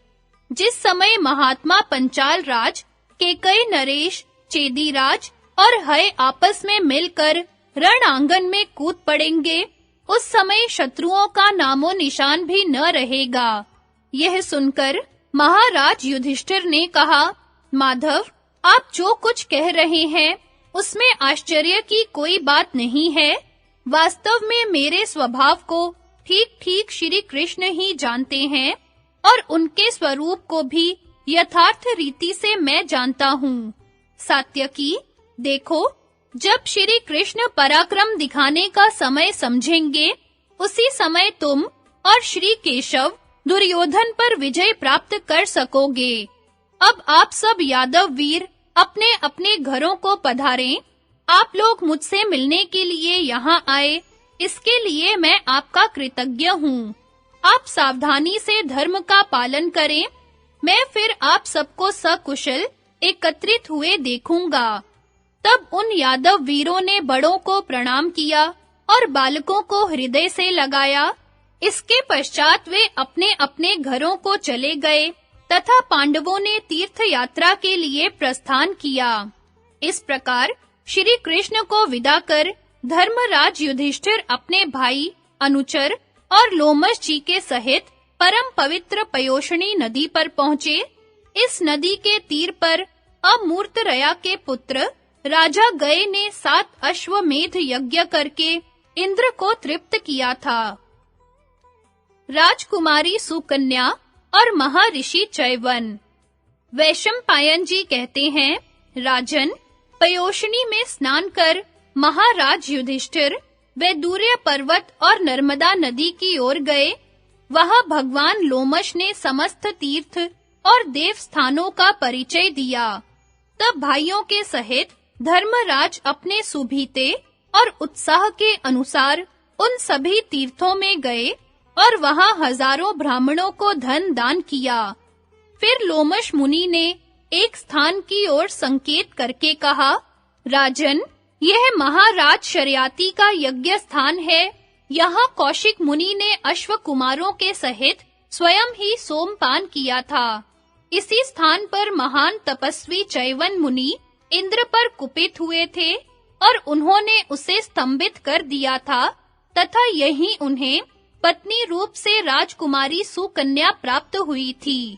जिस समय महात्मा पंचाल राज, केकई नरेश, चेदीराज और हय आपस में मिलकर रण आंगन में कूद पड़ेंगे, उस समय शत्रुओं का नामो निशान भी न रहेगा। यह सुनकर महाराज युधिष्ठिर ने कहा, माधव, आप जो कुछ कह रहे हैं उसमें आश्चर्य की कोई बात नहीं है। वास्तव में मेरे स्वभाव को ठीक-ठीक श्री कृष्ण ही जानते हैं और उनके स्वरूप को भी यथार्थ रीति से मैं जानता हूँ। सात्यकी, देखो, जब श्री कृष्ण पराक्रम दिखाने का समय समझेंगे, उसी समय तुम और श्री केशव दुर्योधन पर विजय प्राप्त कर सकोगे। अब आप सब यादव वीर अपने-अपने घरों को पधारें। आप लोग मुझसे मिलने के लिए यहाँ आए, इसके लिए मैं आपका कृतज्ञ हूँ। आप सावधानी से धर्म का पालन करें, मैं फिर आप सबको सकुशल एकत्रित हुए देखूंगा। तब उन यादव वीरों ने बड़ों को प्रणाम किया और बालकों को हृदय से लगाया। इसके पश्चात वे अपने-अपने घरों को चले गए तथा पांडवों ने तीर्थ यात्रा के लिए प्रस्थान किया। इस प्रकार श्री कृष्ण को विदा कर धर्मराज युधिष्ठिर अपने भाई, अनुचर और लोमश जी के सहित परम पवित्र पयोषणी नदी पर पहुँचे। इस नदी के तीर पर अमूर्तरया के पुत्र राजा गए ने 7 अश्वमेध यज्ञ करके इंद्र को तृप्त किया था। राजकुमारी सुकन्या और महर्षि चैवन। वैशंपायन जी कहते हैं, राजन, पयोषणी में स्नान कर महाराज युधिष्ठिर वैदूर्य पर्वत और नर्मदा नदी की ओर गए। वहां भगवान लोमश ने समस्त तीर्थ और देव स्थानों का परिचय दिया। तब भाइयों के सहित धर्मराज अपने सुभीते और उत्साह के अनुसार उन सभी तीर्थों में गए और वहां हजारों ब्राह्मणों को धन दान किया। फिर लोमश मुनि ने एक स्थान की ओर संकेत करके कहा, राजन, यह महाराज शर्याती का यज्ञ स्थान है। यहाँ कौशिक मुनि ने अश्व कुमारों के सहित स्वयं ही सोमपान किया था। इसी स्थान पर महान तपस्वी चैवन मुनि इंद्र पर कुपित हुए थे और उन्होंने उसे स्तंभित कर दिया था तथा यहीं उन्हें पत्नी रूप से राजकुमारी सुकन्या प्राप्त हुई थी।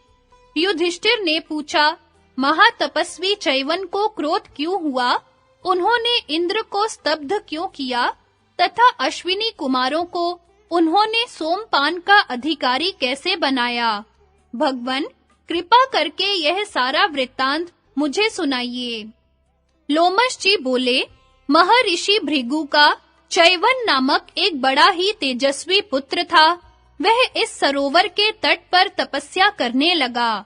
युधिष्ठिर ने पूछा, महातपस्वी चैवन को क्रोध क्यों हुआ? उन्होंने इंद्र को स्तब्ध क्यों किया तथा अश्विनी कुमारों को उन्होंने सोमपान का अधिकारी कैसे बनाया? भगवन, कृपा करके यह सारा वृत्तांत मुझे सुनाइए। लोमश जी बोले, महर्षि भृगु का चैवन नामक एक बड़ा ही तेजस्वी पुत्र था। वह इस सरोवर के तट पर तपस्या करने लगा।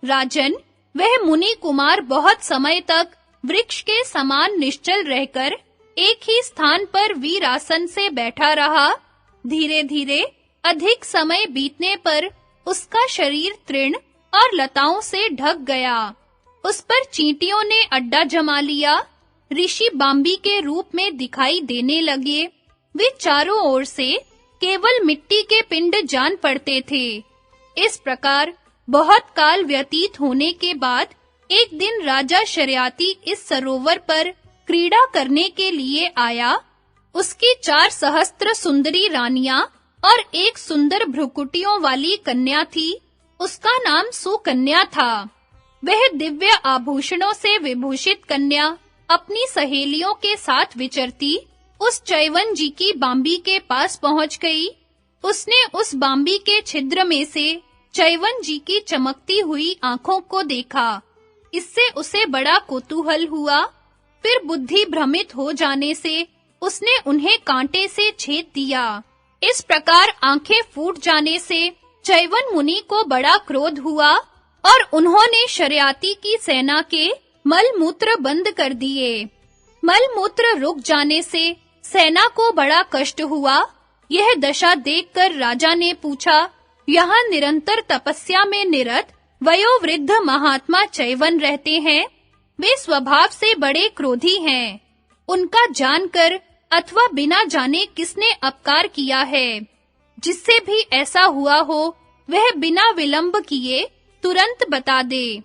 राजन, वह मुनि कुमार बहुत समय तक वृक्ष के समान निश्चल रहकर एक ही स्थान पर वीरासन से बैठा रहा। धीरे-धीरे अधिक समय बीतने पर उसका शरीर तृण और लताओं से ढक गया। उस पर चींटियों ने अड्डा जमा लिया। ऋषि बाम्बी के रूप में दिखाई देने लगे। वे चारों ओर से केवल मिट्टी के पिंड जान पड़ते थे। इस प्रकार बहुत काल व्यतीत होने के बाद एक दिन राजा शर्याती इस सरोवर पर क्रीड़ा करने के लिए आया। उसकी 4 सहस्त्र सुंदरी रानियां और एक सुंदर भ्रुकुटियों वाली कन्या थी। उसका नाम सुकन्या था। वह दिव्य आभूषणों से विभूषित कन्या अपनी सहेलियों के साथ विचरती उस चैवन जी की बांबी के पास पहुंच गई। उसने उस बांबी के छिद्र में से चैवन जी की चमकती हुई आंखों को देखा। इससे उसे बड़ा कौतूहल हुआ। फिर बुद्धि भ्रमित हो जाने से उसने उन्हें कांटे से छेद दिया। इस प्रकार आंखें फूट जाने से चैवन मुनि को बड़ा क्रोध हुआ और उन्होंने शर्याती की सेना के मल-मूत्र बंद कर दिए। मल-मूत्र रुक जाने से सेना को बड़ा कष्ट हुआ। यह दशा देखकर राजा ने पूछा, यहाँ निरंतर तपस्या में निरत वयोवृद्ध महात्मा चैवन रहते हैं। वे स्वभाव से बड़े क्रोधी हैं। उनका जानकर अथवा बिना जाने किसने अपकार किया है? जिससे भी ऐसा हुआ हो, वह बिना विलंब किए तुरंत बता दे।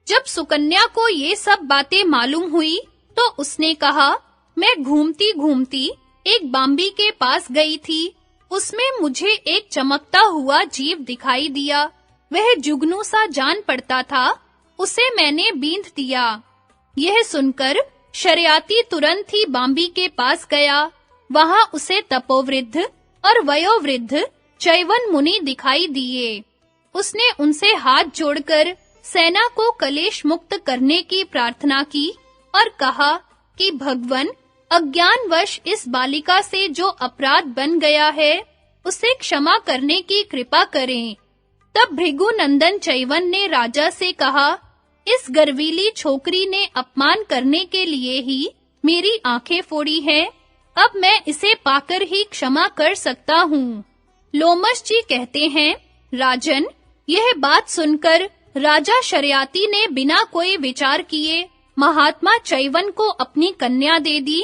जब सुकन्या को ये सब बातें मालूम हुई, तो उसने कहा, मैं घूमती-घूमती एक बांबी के पास गई थी। उसमें मुझे एक चमकता हुआ जीव दिखाई दिया। वह जुगनू सा जान पड़ता था। उसे मैंने बींध दिया। यह सुनकर शर्याती तुरंत ही बांबी के पास गया। वहां उसे तपोवृद्ध और वयोवृद्ध चैवन मुनि दिखाई दिए। उसने उनसे हाथ जोड़कर सेना को कलेश मुक्त करने की प्रार्थना की और कहा कि भगवन, अज्ञानवश इस बालिका से जो अपराध बन गया है, उसे क्षमा करने की कृपा करें। तब भृगुनंदन चैवन ने राजा से कहा, इस गर्वीली छोकरी ने अपमान करने के लिए ही मेरी आंखें फोड़ी हैं, अब मैं इसे पाकर ही क्षमा कर सकता हूँ। लोमश जी कहते हैं, राजन, यह बात सुनकर राजा शर्याती ने बिना कोई विचार किए महात्मा चैवन को अपनी कन्या दे दी।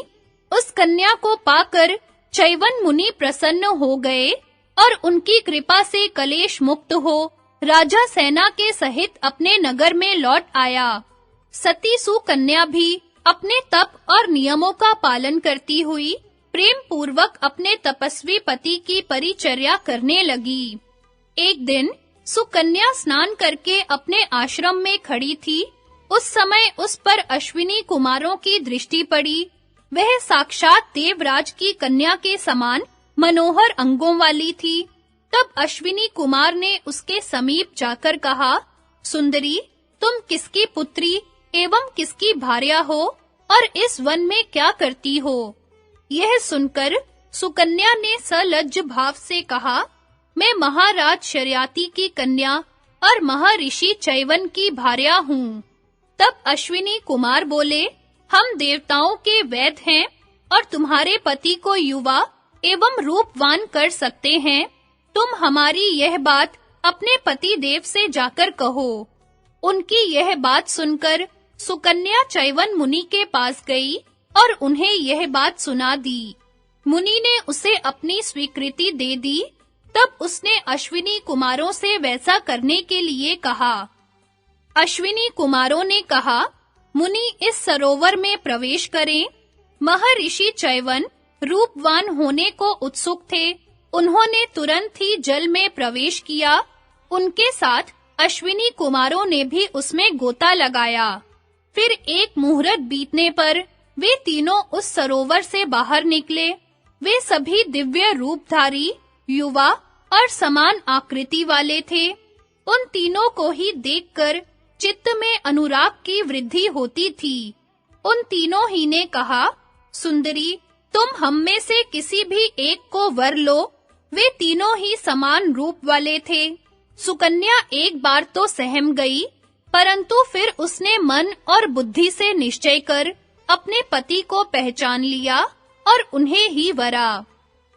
उस कन्या को पाकर चैवन मुनि प्रसन्न हो गए और उनकी कृपा से कलेश मुक्त हो राजा सेना के सहित अपने नगर में लौट आया। सती सुकन्या भी अपने तप और नियमों का पालन करती हुई प्रेम पूर्वक अपने तपस्वी पति की परिचर्या करने लगी। एक दिन सुकन्या स्नान करके अपने आश्रम में खड़ी थी। उस समय उस पर अश्विनी कुमारों की दृष्टि पड़ी। वह साक्षात देवराज की कन्या के समान मनोहर अंगों वाली थी। तब अश्विनी कुमार ने उसके समीप जाकर कहा, सुंदरी, तुम किसकी पुत्री एवं किसकी भार्या हो और इस वन में क्या करती हो? यह सुनकर सुकन्या ने सलज्ज भाव से कहा, मैं महाराज शर्याती की कन्या और महर्षि चैवन की भार्या हूँ। तब अश्विनी कुमार बोले, हम देवताओं के वैद्य हैं और तुम्हारे पति को युवा एवं रूपवान कर सकते हैं। तुम हमारी यह बात अपने पति देव से जाकर कहो। उनकी यह बात सुनकर सुकन्या चैवन मुनि के पास गई और उन्हें यह बात सुना दी। मुनि ने उसे अपनी स्वीकृति दे दी। तब उसने अश्विनी कुमारों से वैसा करने के लिए कहा। अश्विनी कुमारों ने कहा, मुनि इस सरोवर में प्रवेश करें। महर्षि चैवन रूपवान होने को उत्सुक थे। उन्होंने तुरंत ही जल में प्रवेश किया। उनके साथ अश्विनी कुमारों ने भी उसमें गोता लगाया। फिर एक मुहूर्त बीतने पर वे तीनों उस सरोवर से बाहर निकले। वे सभी दिव्य रूपधारी, युवा और समान आकृति वाले थे। उन तीनों को ही देखकर चित्त में अनुराग की वृद्धि होती थी। उन तीनों ही ने कहा, सुंदरी, तुम हम में से किसी भी एक को वर लो। वे तीनों ही समान रूप वाले थे। सुकन्या एक बार तो सहम गई, परंतु फिर उसने मन और बुद्धि से निश्चय कर अपने पति को पहचान लिया और उन्हें ही वरा।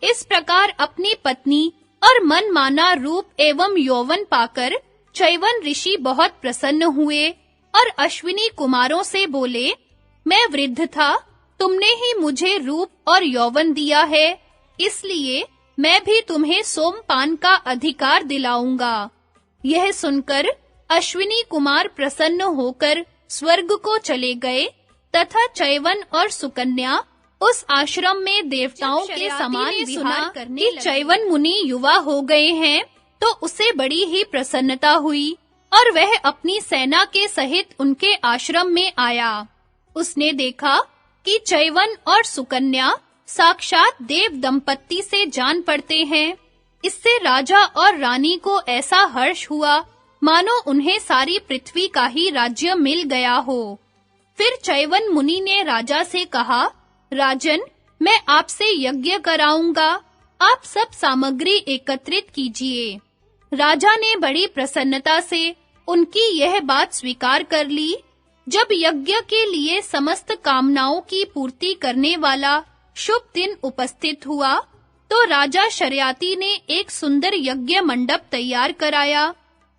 इस प्रकार अपनी पत्नी और मनमाना रूप एवं यौवन पाकर चैवन ऋषि बहुत प्रसन्न हुए और अश्विनी कुमारों से बोले, मैं वृद्ध था, तुमने ही मुझे रूप और यौवन दिया है, इसलिए मैं भी तुम्हें सोमपान का अधिकार दिलाऊंगा। यह सुनकर अश्विनी कुमार प्रसन्न होकर स्वर्ग को चले गए तथा चैवन और सुकन्या उस आश्रम में देवताओं के समान विहार करने लगे। चैवन मुनि युवा हो गए हैं तो उसे बड़ी ही प्रसन्नता हुई और वह अपनी सेना के सहित उनके आश्रम में आया। उसने देखा कि चैवन और सुकन्या साक्षात देव दंपत्ति से जान पड़ते हैं। इससे राजा और रानी को ऐसा हर्ष हुआ मानो उन्हें सारी पृथ्वी का ही राज्य मिल गया हो। फिर चैवन मुनि ने राजा से कहा, राजन, मैं आपसे यज्ञ कराऊंगा, आप सब सामग्री एकत्रित कीजिए। राजा ने बड़ी प्रसन्नता से उनकी यह बात स्वीकार कर ली। जब यज्ञ के लिए समस्त कामनाओं की पूर्ति करने वाला शुभ दिन उपस्थित हुआ, तो राजा शर्याती ने एक सुंदर यज्ञ मंडप तैयार कराया।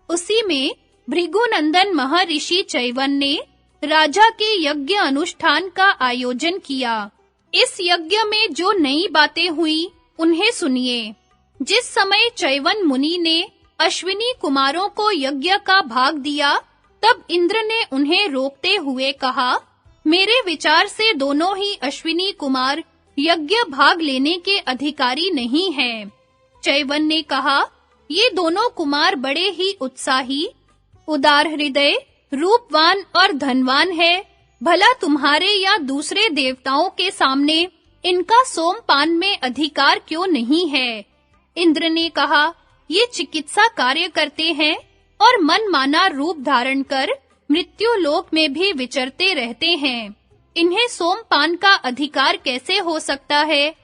उसी में भृगुनंदन महर्षि चैवन ने राजा के यज्ञ अनुष्ठान का आयोजन किया। इस यज्ञ में जो नई बातें हुई, उन्हें सुनिए। जिस समय चैवन मुनि ने अश्विनी कुमारों को यज्ञ का भाग दिया, तब इंद्र ने उन्हें रोकते हुए कहा, मेरे विचार से दोनों ही अश्विनी कुमार यज्ञ भाग लेने के अधिकारी नहीं हैं। चैवन ने कहा, ये दोनों कुमार बड़े ही उत्साही, उदार हृदय, रूपवान और धनवान है। भला तुम्हारे या दूसरे देवताओं के सामने इनका सोमपान में अधिकार क्यों नहीं है? इंद्र ने कहा, ये चिकित्सा कार्य करते हैं और मनमाना रूप धारण कर मृत्यु लोक में भी विचरते रहते हैं। इन्हें सोमपान का अधिकार कैसे हो सकता है?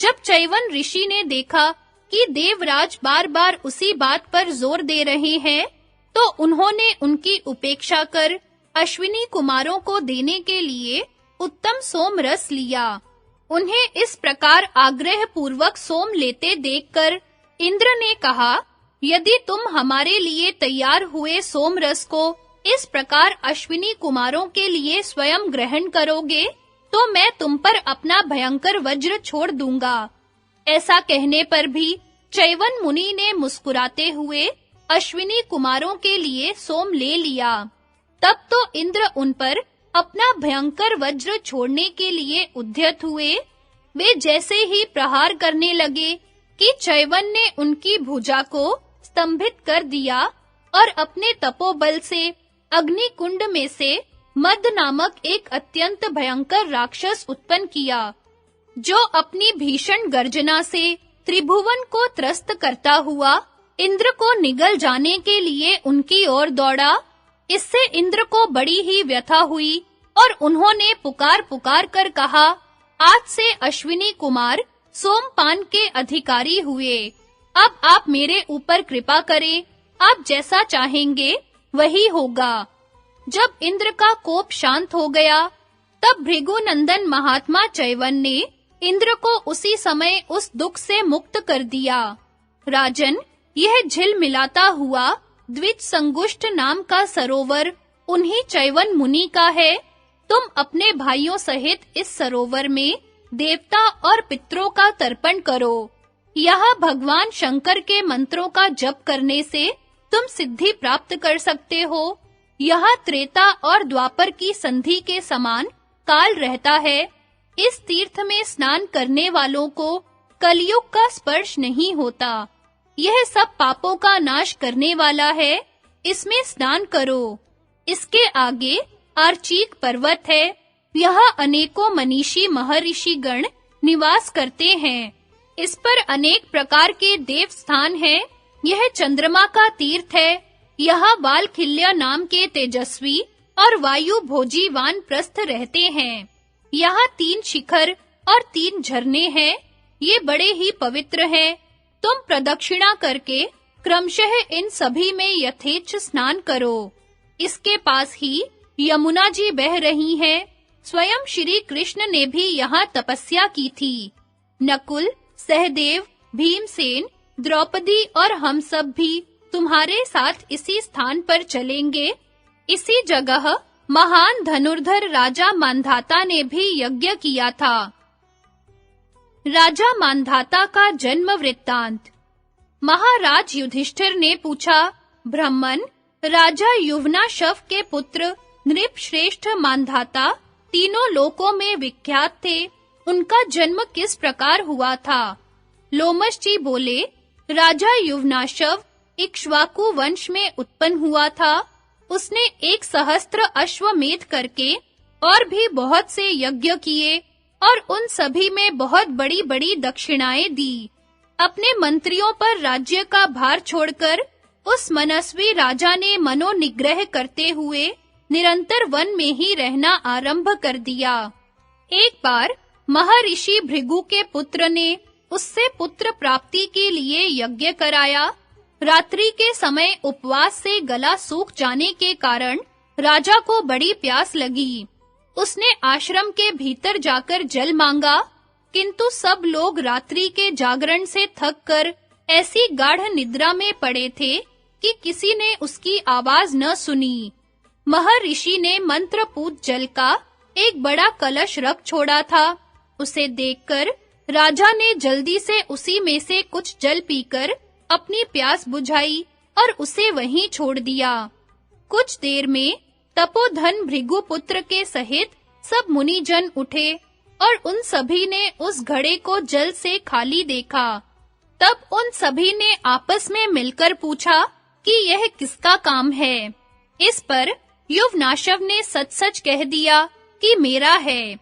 जब चैवन ऋषि ने देखा कि देवराज बार-बार उसी बात पर जोर दे रहे हैं, तो उन्होंने उनकी उपेक्षा कर अश्विनी कुमारों को देने के लिए उत्तम सोम रस लिया। उन्हें इस प्रकार आग्रह पूर्वक सोम लेते देखकर इंद्र ने कहा, यदि तुम हमारे लिए तैयार हुए सोम रस को इस प्रकार अश्विनी कुमारों के लिए स्वयं ग्रहण करोगे, तो मैं तुम पर अपना भयंकर वज्र छोड़ दूंगा। ऐसा कहने पर भी चैवन मुनि ने मुस्कुराते हुए अश्विनी कुमारों के लिए सोम ले लिया। तब तो इंद्र उन पर अपना भयंकर वज्र छोड़ने के लिए उद्यत हुए। वे जैसे ही प्रहार करने लगे कि चैवन ने उनकी भुजा को स्तंभित कर दिया और अपने तपोबल से अग्नि कुंड में से मद नामक एक अत्यंत भयंकर राक्षस उत्पन्न किया, जो अपनी भीषण गर्जना से त्रिभुवन को त्रस्त करता हुआ इंद्र को निगल जाने के लिए उनकी ओर दौड़ा। इससे इंद्र को बड़ी ही व्यथा हुई और उन्होंने पुकार कर कहा, आज से अश्विनी कुमार सोमपान के अधिकारी हुए। अब आप मेरे ऊपर कृपा करें, आप जैसा चाहेंगे वही होगा। जब इंद्र का कोप शांत हो गया, तब भृगुनंदन महात्मा चैवन ने इंद्र को उसी समय उस दुख से मुक्त कर दिया। राजन, यह झिलमिलाता हुआ द्विज संगुष्ट नाम का सरोवर उन्हीं चैवन मुनि का है। तुम अपने भाइयों सहित इस सरोवर में देवता और पितरों का तर्पण करो। यहाँ भगवान शंकर के मंत्रों का जप करने से तुम सिद्धि प्राप्त कर सकते हो। यहाँ त्रेता और द्वापर की संधि के समान काल रहता है। इस तीर्थ में स्नान करने वालों को कलयुग का स्पर्श नहीं होता। यह सब पापों का नाश करने वाला है, इसमें स्नान करो। इसके आगे आर्चीक पर्वत है, यहाँ अनेकों मनीषी महर्षि गण निवास करते हैं। इस पर अनेक प्रकार के देव स्थान हैं। यह चंद्रमा का तीर्थ है। यहाँ वालखिल्य नाम के तेजस्वी और वायु भोजी वानप्रस्थ रहते हैं। यहाँ 3 शिखर और 3 झरने हैं। ये बड़े ही पवित्र हैं। तुम प्रदक्षिणा करके क्रमशः इन सभी में यथेच्छ स्नान करो। इसके पास ही यमुना जी बह रही हैं। स्वयं श्री कृष्ण ने भी यहाँ तपस्या की थी। नकुल, सहदेव, भीमसेन, द्रौपदी और हम सब भी तुम्हारे साथ इसी स्थान पर चलेंगे। इसी जगह महान धनुर्धर राजा मांधाता ने भी यज्ञ किया था। राजा मांधाता का जन्म वृत्तांत। महाराज युधिष्ठिर ने पूछा, ब्राह्मण, राजा युवनाशव के पुत्र नृपश्रेष्ठ मांधाता तीनों लोकों में विख्यात थे। उनका जन्म किस प्रकार हुआ था? लोमश जी बोले, राजा युवनाशव इक्ष्वाकु वंश में उत्पन्न हुआ था। उसने 1,000 अश्वमेध करके और भी बहुत से यज्ञ किए और उन सभी में बहुत बड़ी-बड़ी दक्षिणाएं दी। अपने मंत्रियों पर राज्य का भार छोड़कर उस मनस्वी राजा ने मनोनिग्रह करते हुए निरंतर वन में ही रहना आरंभ कर दिया। एक बार महर्षि भृगु के पुत्र ने उससे पुत्र प्राप्ति के लिए यज्ञ कराया। रात्रि के समय उपवास से गला सूख जाने के कारण राजा को बड़ी प्यास लगी। उसने आश्रम के भीतर जाकर जल मांगा, किंतु सब लोग रात्रि के जागरण से थककर ऐसी गाढ़ निद्रा में पड़े थे कि किसी ने उसकी आवाज न सुनी। महर्षि ने मंत्रपूत जल का एक बड़ा कलश रख छोड़ा था। उसे देखकर राजा ने जल्दी से उसी में से कुछ जल पीकर अपनी प्यास बुझाई और उसे वहीं छोड़ दिया। कुछ देर में तपोधन भृगुपुत्र के सहित सब मुनिजन उठे और उन सभी ने उस घड़े को जल से खाली देखा। तब उन सभी ने आपस में मिलकर पूछा कि यह किसका काम है। इस पर युवनाशव ने सच-सच कह दिया कि मेरा है।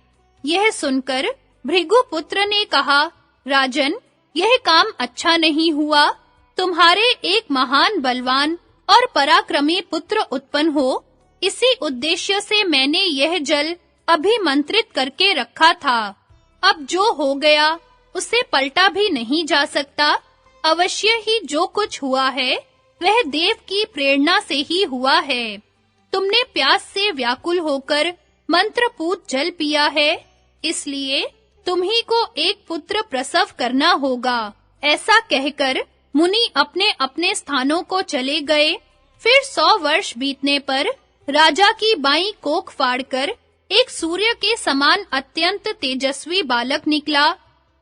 यह सुनकर भृगुपुत्र ने कहा, राजन, यह काम अच्छा नहीं हुआ। तुम्हारे एक महान बलवान और पराक्रमी पुत्र उत्पन्न हो, इसी उद्देश्य से मैंने यह जल अभिमंत्रित करके रखा था। अब जो हो गया उसे पलटा भी नहीं जा सकता। अवश्य ही जो कुछ हुआ है वह देव की प्रेरणा से ही हुआ है। तुमने प्यास से व्याकुल होकर मंत्रपूत जल पिया है, इसलिए तुम्ही को एक पुत्र प्रसव करना होगा। ऐसा कहकर मुनि अपने-अपने स्थानों को चले गए। फिर 100 वर्ष बीतने पर राजा की बाईं कोख फाड़कर एक सूर्य के समान अत्यंत तेजस्वी बालक निकला।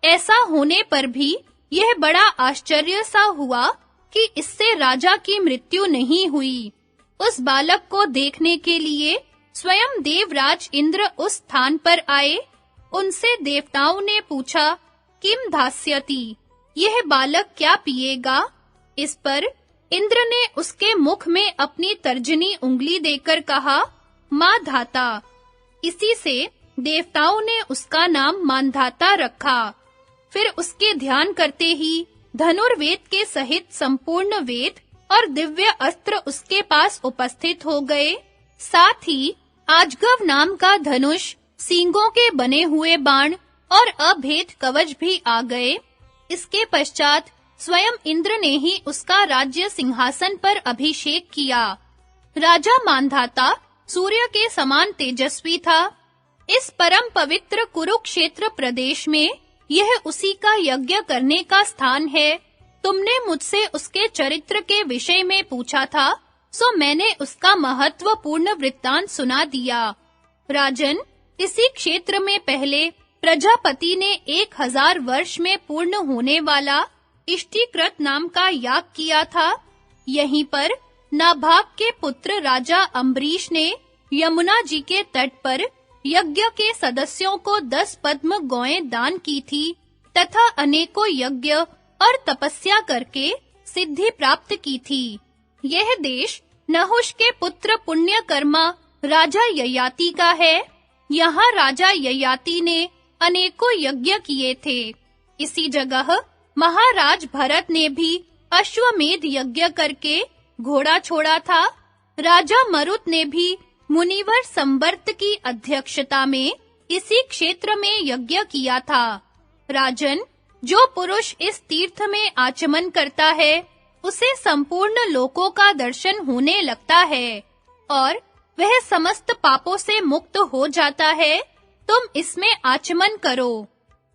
ऐसा होने पर भी यह बड़ा आश्चर्य सा हुआ कि इससे राजा की मृत्यु नहीं हुई। उस बालक को देखने के लिए स्वयं देवराज इंद्र उस स्थान पर आए। उनसे देवताओं ने पूछा, किम धास्यति, यह बालक क्या पिएगा? इस पर इंद्र ने उसके मुख में अपनी तर्जनी उंगली देकर कहा, मां धाता। इसी से देवताओं ने उसका नाम मानधाता रखा। फिर उसके ध्यान करते ही धनुर्वेद के सहित संपूर्ण वेद और दिव्य अस्त्र उसके पास उपस्थित हो गए। साथ ही आजगव नाम का धनुष, सींगों के बने हुए बाण और अभेद कवच भी आ गए। इसके पश्चात स्वयं इंद्र ने ही उसका राज्य सिंहासन पर अभिषेक किया। राजा मानधाता सूर्य के समान तेजस्वी था। इस परम पवित्र कुरुक्षेत्र प्रदेश में यह उसी का यज्ञ करने का स्थान है। तुमने मुझसे उसके चरित्र के विषय में पूछा था, सो मैंने उसका महत्वपूर्ण वृत्तांत सुना दिया। राजन, इसी क्षेत्र में पहले प्रजापति ने 1000 वर्ष में पूर्ण होने वाला इष्टिकृत नाम का याग किया था। यहीं पर नाभाग के पुत्र राजा अम्बरीश ने यमुना जी के तट पर यज्ञ के सदस्यों को 10 पद्म गौएं दान की थी तथा अनेकों यज्ञ और तपस्या करके सिद्धि प्राप्त की थी। यह देश नहुष के पुत्र पुण्यकर्मा राजा ययाति का है। यहाँ राजा ययाति ने अनेकों यज्ञ किए थे। इसी जगह महाराज भरत ने भी अश्वमेध यज्ञ करके घोड़ा छोड़ा था। राजा मरुत ने भी मुनिवर संवर्त की अध्यक्षता में इसी क्षेत्र में यज्ञ किया था। राजन, जो पुरुष इस तीर्थ में आचमन करता है, उसे संपूर्ण लोकों का दर्शन होने लगता है और वह समस्त पापों से मुक्त हो जाता है। तुम इसमें आचमन करो।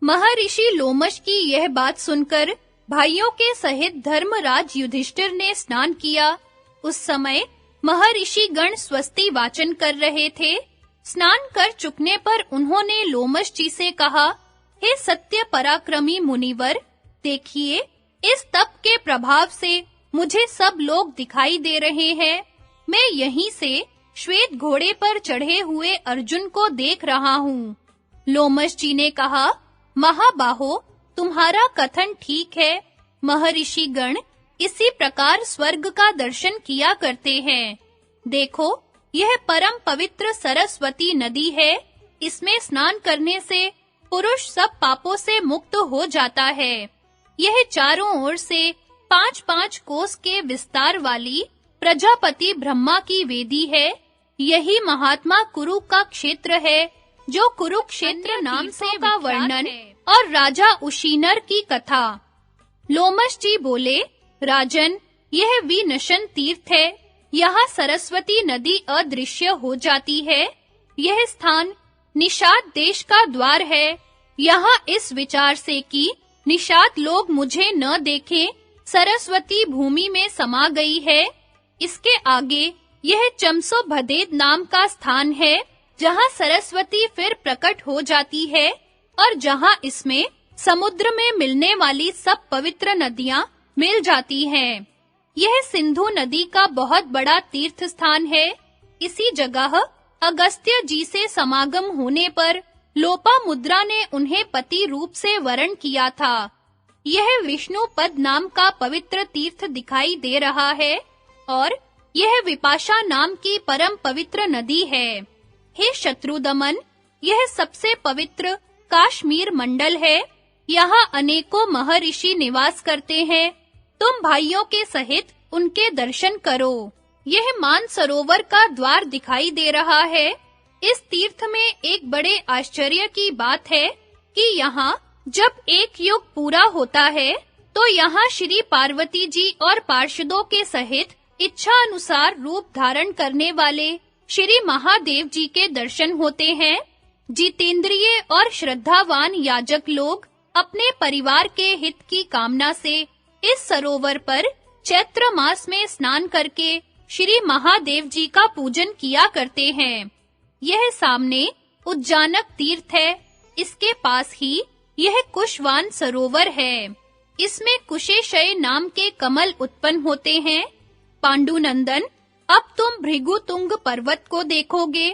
महर्षि लोमश की यह बात सुनकर भाइयों के सहित धर्मराज युधिष्ठिर ने स्नान किया। उस समय महर्षि गण स्वस्ति वाचन कर रहे थे। स्नान कर चुकने पर उन्होंने लोमश जी से कहा, हे सत्य पराक्रमी मुनिवर, देखिए, इस तप के प्रभाव से मुझे सब लोग दिखाई दे रहे हैं। मैं यहीं से श्वेत घोड़े पर चढ़े हुए अर्जुन को देख रहा हूँ। लोमश जी ने कहा, महाबाहो, तुम्हारा कथन ठीक है। महर्षि गण इसी प्रकार स्वर्ग का दर्शन किया करते हैं। देखो, यह परम पवित्र सरस्वती नदी है। इसमें स्नान करने से पुरुष सब पापों से मुक्त हो जाता है। यह चारों ओर से 5-5 कोस के विस्तार वाली प्रजापति ब्रह्मा की वेदी है। यही महात्मा कुरु का क्षेत्र है, जो कुरुक्षेत्र नाम से का वर्णन और राजा उशीनर की कथा। लोमश जी बोले, राजन, यह विनशन तीर्थ है। यहाँ सरस्वती नदी अदृश्य हो जाती है। यह स्थान निषाद देश का द्वार है। यहाँ इस विचार से कि निषाद लोग मुझे न देखें, सरस्वती भूमि में समा गई है। इसके आगे यह चमसोभदेद नाम का स्थान है, जहाँ सरस्वती फिर प्रकट हो जाती है और जहाँ इसमें समुद्र में मिलने वाली सब पवित्र नदियाँ मिल जाती हैं। यह सिंधु नदी का बहुत बड़ा तीर्थ स्थान है। इसी जगह अगस्त्य जी से समागम होने पर लोपामुद्रा ने उन्हें पति रूप से वरण किया था। यह विष्णु पद नाम का पवित्र तीर्थ दिखाई दे रहा है और यह विपाशा नाम की परम पवित्र नदी है। हे शत्रुदमन, यह सबसे पवित्र काश्मीर मंडल है। यहाँ अनेकों महर्षि निवास करते हैं। तुम भाइयों के सहित उनके दर्शन करो। यह मानसरोवर का द्वार दिखाई दे रहा है। इस तीर्थ में एक बड़े आश्चर्य की बात है कि यहाँ जब एक युग पूरा होता है, तो यहाँ श्री पार्वती जी और पार्षदों के सहित इच्छा अनुसार रूप धारण करने वाले श्री महादेव जी के दर्शन होते हैं। जितेंद्रिय और श्रद्धावान याजक लोग अपने परिवार के हित की कामना से इस सरोवर पर चैत्र मास में स्नान करके श्री महादेव जी का पूजन किया करते हैं। यह सामने उज्जानक तीर्थ है। इसके पास ही यह कुशवान सरोवर है। इसमें कुशेशय नाम के कमल उत्पन्न होते हैं। पांडुनंदन, अब तुम भृगुतुंग पर्वत को देखोगे।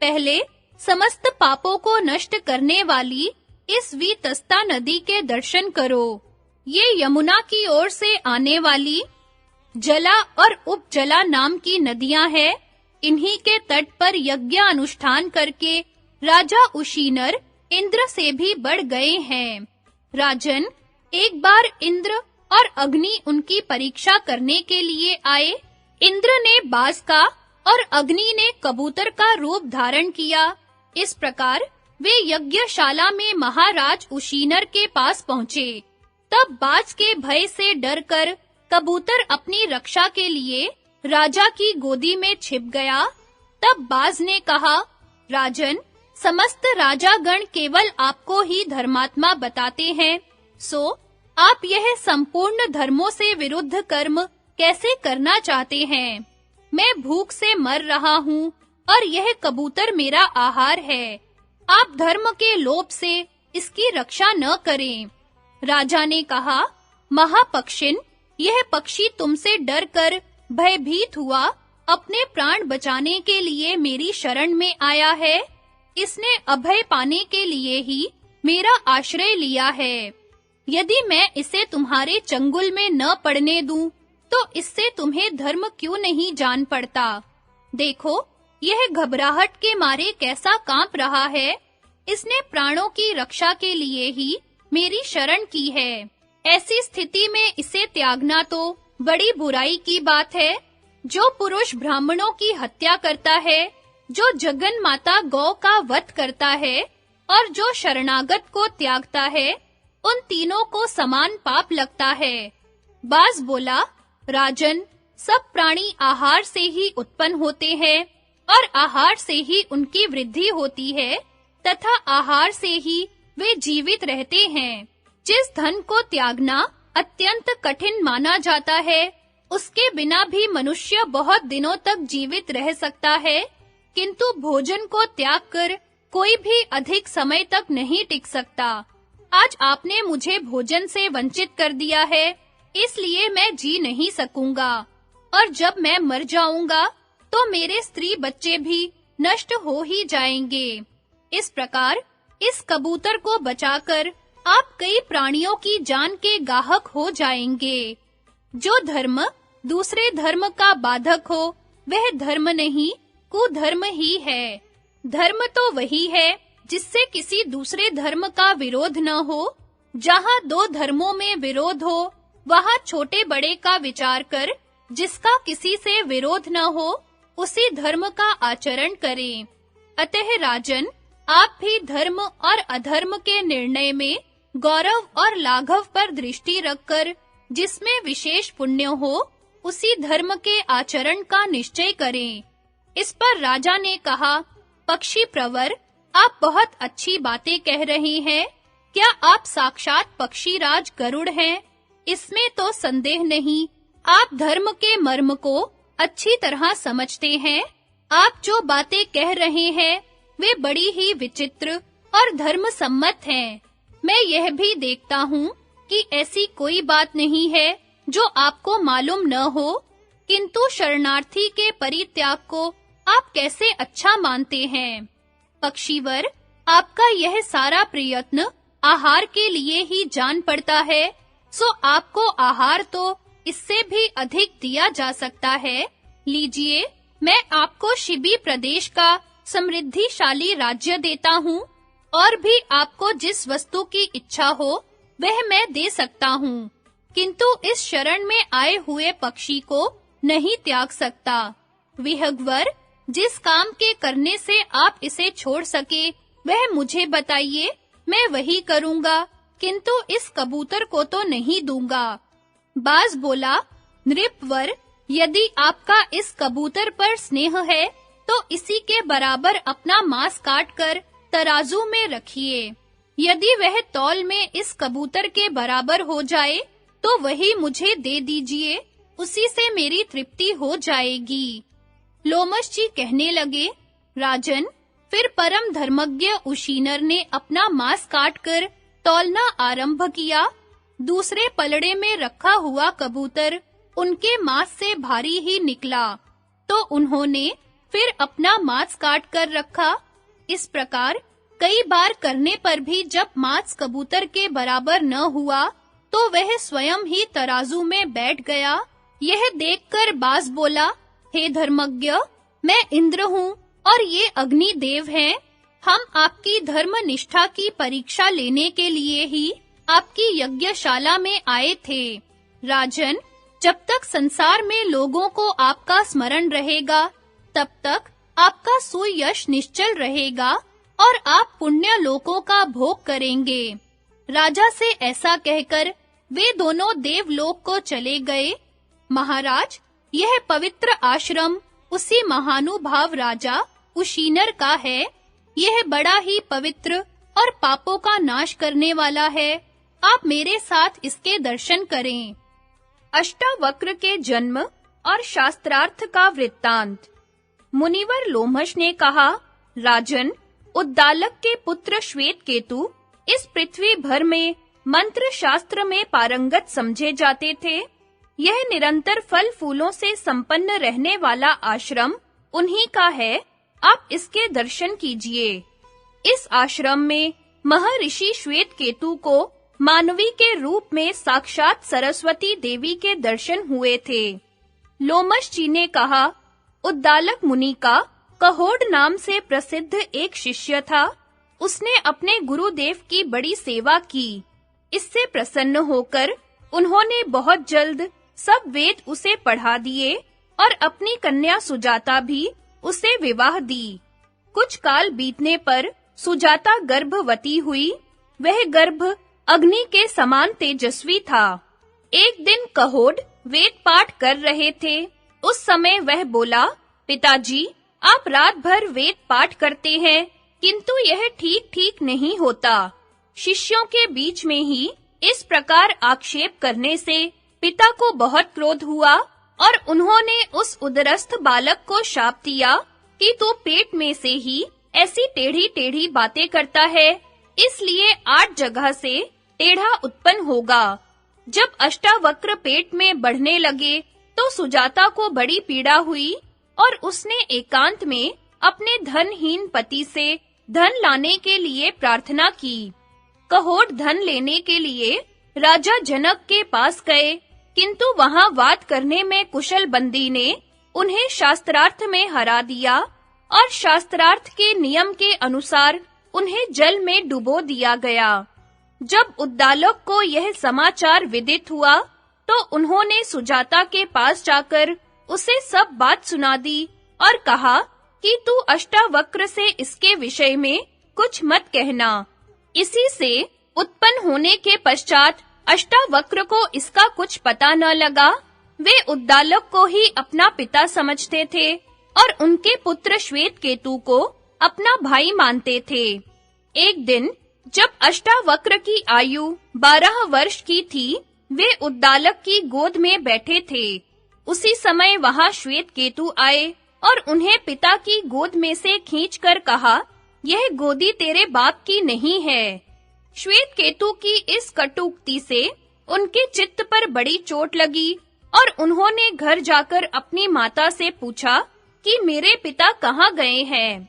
पहले समस्त पापों को नष्ट करने वाली इस वीतस्ता नदी के दर्शन करो। ये यमुना की ओर से आने वाली जला और उपजला नाम की नदियां हैं। इन्हीं के तट पर यज्ञ अनुष्ठान करके राजा उशीनर इंद्र से भी बढ़ गए हैं। राजन, एक बार इंद्र और अग्नि उनकी परीक्षा करने के लिए आए। इंद्र ने बाज का और अग्नि ने कबूतर का रूप धारण किया। इस प्रकार वे यज्ञशाला में महाराज उशीनर के पास पहुंचे। तब बाज के भय से डरकर कबूतर अपनी रक्षा के लिए राजा की गोदी में छिप गया। तब बाज ने कहा, राजन, समस्त राजागण केवल आपको ही धर्मात्मा बताते हैं, सो आप यह संपूर्ण धर्मों से विरुद्ध कर्म कैसे करना चाहते हैं? मैं भूख से मर रहा हूँ और यह कबूतर मेरा आहार है। आप धर्म के लोभ से इसकी रक्षा न करें। राजा ने कहा, महापक्षिन, यह पक्षी तुमसे डरकर भयभीत हुआ अपने प्राण बचाने के लिए मेरी शरण में आया है। इसने अभय पाने के लिए ही मेरा आश्रय लिया है। यदि मैं इसे तुम्हारे चंगुल में न पड़ने दूं, तो इससे तुम्हें धर्म क्यों नहीं जान पड़ता? देखो, यह घबराहट के मारे कैसा कांप रहा है। इसने प्राणों की रक्षा के लिए ही मेरी शरण की है। ऐसी स्थिति में इसे त्यागना तो बड़ी बुराई की बात है। जो पुरुष ब्राह्मणों की हत्या करता है, जो जगन माता गौ का वध करता है और जो शरणागत को त्यागता है, उन तीनों को समान पाप लगता है। बाज बोला, राजन, सब प्राणी आहार से ही उत्पन्न होते हैं और आहार से ही उनकी वृद्धि होती है तथा आहार से ही वे जीवित रहते हैं। जिस धन को त्यागना अत्यंत कठिन माना जाता है, उसके बिना भी मनुष्य बहुत दिनों तक जीवित रह सकता है, किंतु भोजन को त्याग कर कोई भी अधिक समय तक नहीं टिक सकता। आज आपने मुझे भोजन से वंचित कर दिया है, इसलिए मैं जी नहीं सकूंगा, और जब मैं मर जाऊंगा तो मेरे स्त्री बच्चे भी नष्ट हो ही जाएंगे। इस प्रकार इस कबूतर को बचाकर आप कई प्राणियों की जान के गाहक हो जाएंगे। जो धर्म दूसरे धर्म का बाधक हो, वह धर्म नहीं, कुधर्म ही है। धर्म तो वही है जिससे किसी दूसरे धर्म का विरोध न हो। जहाँ दो धर्मों में विरोध हो, वहाँ छोटे बड़े का विचार कर जिसका किसी से विरोध न हो, उसी धर्म का आचरण करें। अतः राजन, आप भी धर्म और अधर्म के निर्णय में गौरव और लाघव पर दृष्टि रखकर जिसमें विशेष पुण्य हो, उसी धर्म के आचरण का निश्चय करें। इस पर राजा ने कहा, पक्षी प्रवर, आप बहुत अच्छी बातें कह रहे हैं। क्या आप साक्षात पक्षीराज गरुड़ हैं? इसमें तो संदेह नहीं। आप धर्म के मर्म को अच्छी तरह समझते हैं। आप जो बातें कह रहे हैं, वे बड़ी ही विचित्र और धर्म सम्मत हैं। मैं यह भी देखता हूँ कि ऐसी कोई बात नहीं है जो आपको मालूम न हो, किंतु शरणार्थी के परित्याग को आप कैसे अच्छा मानते हैं। पक्षीवर, आपका यह सारा प्रयत्न आहार के लिए ही जान पड़ता है, सो आपको आहार तो इससे भी अधिक दिया जा सकता है। लीजिए, मैं आपको शिबी प्रदेश का समृद्धिशाली राज्य देता हूँ, और भी आपको जिस वस्तु की इच्छा हो वह मैं दे सकता हूँ, किंतु इस शरण में आए हुए पक्षी को नहीं त्याग सकता। विहगवर, जिस काम के करने से आप इसे छोड़ सके वह मुझे बताइए, मैं वही करूँगा, किंतु इस कबूतर को तो नहीं दूंगा। बाज बोला, नृपवर, यदि आपका इस कबूतर पर स्नेह है तो इसी के बराबर अपना मांस काटकर तराजू में रखिए। यदि वह तौल में इस कबूतर के बराबर हो जाए तो वही मुझे दे दीजिए, उसी से मेरी तृप्ति हो जाएगी। लोमश जी कहने लगे, राजन, फिर परम धर्मज्ञ उशीनर ने अपना मांस काटकर तौलना आरंभ किया। दूसरे पलड़े में रखा हुआ कबूतर उनके मांस से भारी ही निकला, तो उन्होंने फिर अपना मांस काट कर रखा। इस प्रकार कई बार करने पर भी जब मांस कबूतर के बराबर न हुआ, तो वह स्वयं ही तराजू में बैठ गया। यह देखकर बाज बोला, हे धर्मज्ञ, मैं इंद्र हूँ और ये अग्नि देव हैं। हम आपकी धर्म निष्ठा की परीक्षा लेने के लिए ही आपकी यज्ञशाला में आए थे। राजन, जब तक संसार में लोगों को आपका स्मरण रहेगा, तब तक आपका सुयश निश्चल रहेगा और आप पुण्य लोकों का भोग करेंगे। राजा से ऐसा कहकर वे दोनों देवलोक को चले गए। महाराज, यह पवित्र आश्रम उसी महानुभाव राजा उशीनर का है। यह बड़ा ही पवित्र और पापों का नाश करने वाला है। आप मेरे साथ इसके दर्शन करें। अष्टावक्र के जन्म और शास्त्रार्थ का वृत्तांत। मुनिवर लोमश ने कहा, राजन, उद्दालक के पुत्र श्वेतकेतु इस पृथ्वी भर में मंत्र शास्त्र में पारंगत समझे जाते थे। यह निरंतर फल फूलों से संपन्न रहने वाला आश्रम उन्हीं का है। आप इसके दर्शन कीजिए। इस आश्रम में महर्षि श्वेतकेतु को मानवी के रूप में साक्षात सरस्वती देवी के दर्शन हुए थे। लोमश जी ने कहा, उद्दालक मुनि का कहोड नाम से प्रसिद्ध एक शिष्य था। उसने अपने गुरुदेव की बड़ी सेवा की। इससे प्रसन्न होकर उन्होंने बहुत जल्द सब वेद उसे पढ़ा दिए और अपनी कन्या सुजाता भी उसे विवाह दी। कुछ काल बीतने पर सुजाता गर्भवती हुई। वह गर्भ अग्नि के समान तेजस्वी था। एक दिन कहोड वेद पाठ कर रहे थे। उस समय वह बोला, पिताजी, आप रात भर वेद पाठ करते हैं, किंतु यह ठीक-ठीक नहीं होता। शिष्यों के बीच में ही इस प्रकार आक्षेप करने से पिता को बहुत क्रोध हुआ और उन्होंने उस उदरस्थ बालक को शाप दिया कि तू पेट में से ही ऐसी टेढ़ी-टेढ़ी बातें करता है, इसलिए 8 जगह से टेढ़ा उत्पन्न होगा। जब अष्टावक्र पेट में बढ़ने लगे तो सुजाता को बड़ी पीड़ा हुई और उसने एकांत में अपने धनहीन पति से धन लाने के लिए प्रार्थना की। कहोड धन लेने के लिए राजा जनक के पास गए, किंतु वहां वाद करने में कुशल बंदी ने उन्हें शास्त्रार्थ में हरा दिया और शास्त्रार्थ के नियम के अनुसार उन्हें जल में डुबो दिया गया। जब उद्दालक को यह समाचार विदित हुआ, तो उन्होंने सुजाता के पास जाकर उसे सब बात सुना दी और कहा कि तू अष्टावक्र से इसके विषय में कुछ मत कहना। इसी से उत्पन्न होने के पश्चात अष्टावक्र को इसका कुछ पता न लगा। वे उद्दालक को ही अपना पिता समझते थे और उनके पुत्र श्वेतकेतु को अपना भाई मानते थे। एक दिन जब अष्टावक्र की आयु 12 वर्ष की थी, वे उद्दालक की गोद में बैठे थे। उसी समय वहां श्वेतकेतु आए और उन्हें पिता की गोद में से खींचकर कहा, यह गोदी तेरे बाप की नहीं है। श्वेतकेतु की इस कटुक्ति से उनके चित्त पर बड़ी चोट लगी और उन्होंने घर जाकर अपनी माता से पूछा कि मेरे पिता कहाँ गए हैं।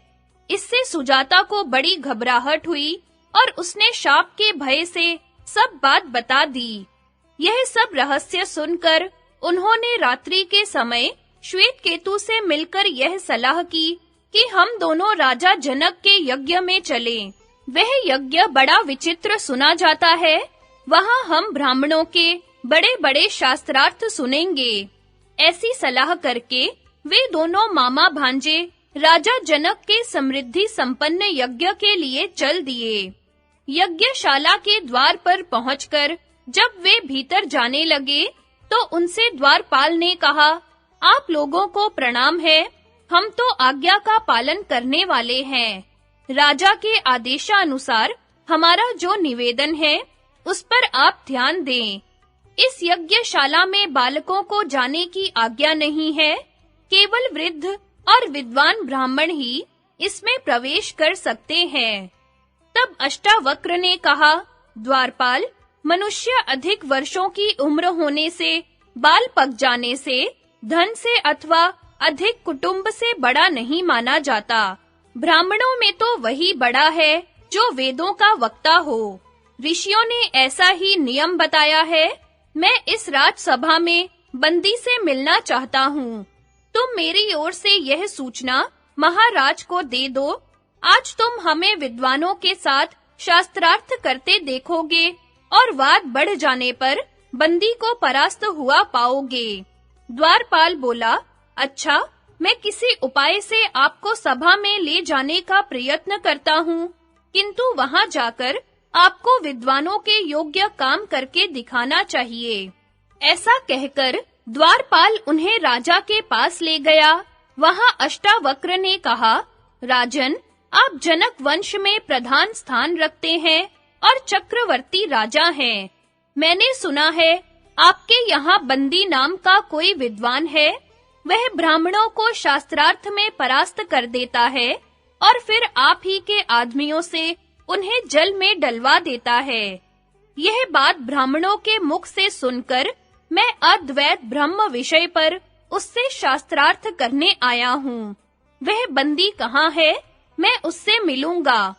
इससे सुजाता को बड़ी घबराहट हुई और उसने शाप के भय से सब बात बता दी। यह सब रहस्य सुनकर उन्होंने रात्रि के समय श्वेतकेतु से मिलकर यह सलाह की कि हम दोनों राजा जनक के यज्ञ में चलें। वह यज्ञ बड़ा विचित्र सुना जाता है। वहां हम ब्राह्मणों के बड़े-बड़े शास्त्रार्थ सुनेंगे। ऐसी सलाह करके वे दोनों मामा भांजे राजा जनक के समृद्धि संपन्न यज्ञ के लिए चल दिए। यज्ञशाला के द्वार पर पहुंचकर जब वे भीतर जाने लगे, तो उनसे द्वारपाल ने कहा, आप लोगों को प्रणाम है। हम तो आज्ञा का पालन करने वाले हैं। राजा के आदेशानुसार हमारा जो निवेदन है, उस पर आप ध्यान दें। इस यज्ञशाला में बालकों को जाने की आज्ञा नहीं है। केवल वृद्ध और विद्वान ब्राह्मण ही इसमें प्रवेश कर सकते हैं। तब अष्टावक्र ने कहा, द्वारपाल, मनुष्य अधिक वर्षों की उम्र होने से, बाल पक जाने से, धन से अथवा अधिक कुटुंब से बड़ा नहीं माना जाता। ब्राह्मणों में तो वही बड़ा है जो वेदों का वक्ता हो। ऋषियों ने ऐसा ही नियम बताया है। मैं इस राजसभा में बंदी से मिलना चाहता हूँ। तुम मेरी ओर से यह सूचना महाराज को दे दो। आज तुम हमें विद्वानों के साथ शास्त्रार्थ करते देखोगे और वाद बढ़ जाने पर बंदी को परास्त हुआ पाओगे। द्वारपाल बोला, अच्छा, मैं किसी उपाय से आपको सभा में ले जाने का प्रयत्न करता हूँ, किंतु वहां जाकर आपको विद्वानों के योग्य काम करके दिखाना चाहिए। ऐसा कहकर द्वारपाल उन्हें राजा के पास ले गया। वहां अष्टावक्र ने कहा, राजन, आप जनक वंश में प्रधान स्थान रखते हैं और चक्रवर्ती राजा हैं। मैंने सुना है आपके यहाँ बंदी नाम का कोई विद्वान है। वह ब्राह्मणों को शास्त्रार्थ में परास्त कर देता है और फिर आप ही के आदमियों से उन्हें जल में डलवा देता है। यह बात ब्राह्मणों के मुख से सुनकर मैं अद्वैत ब्रह्म विषय पर उससे शास्त्रार्थ करने आया हूँ। वह बंदी कहाँ है? मैं उससे मिलूंगा।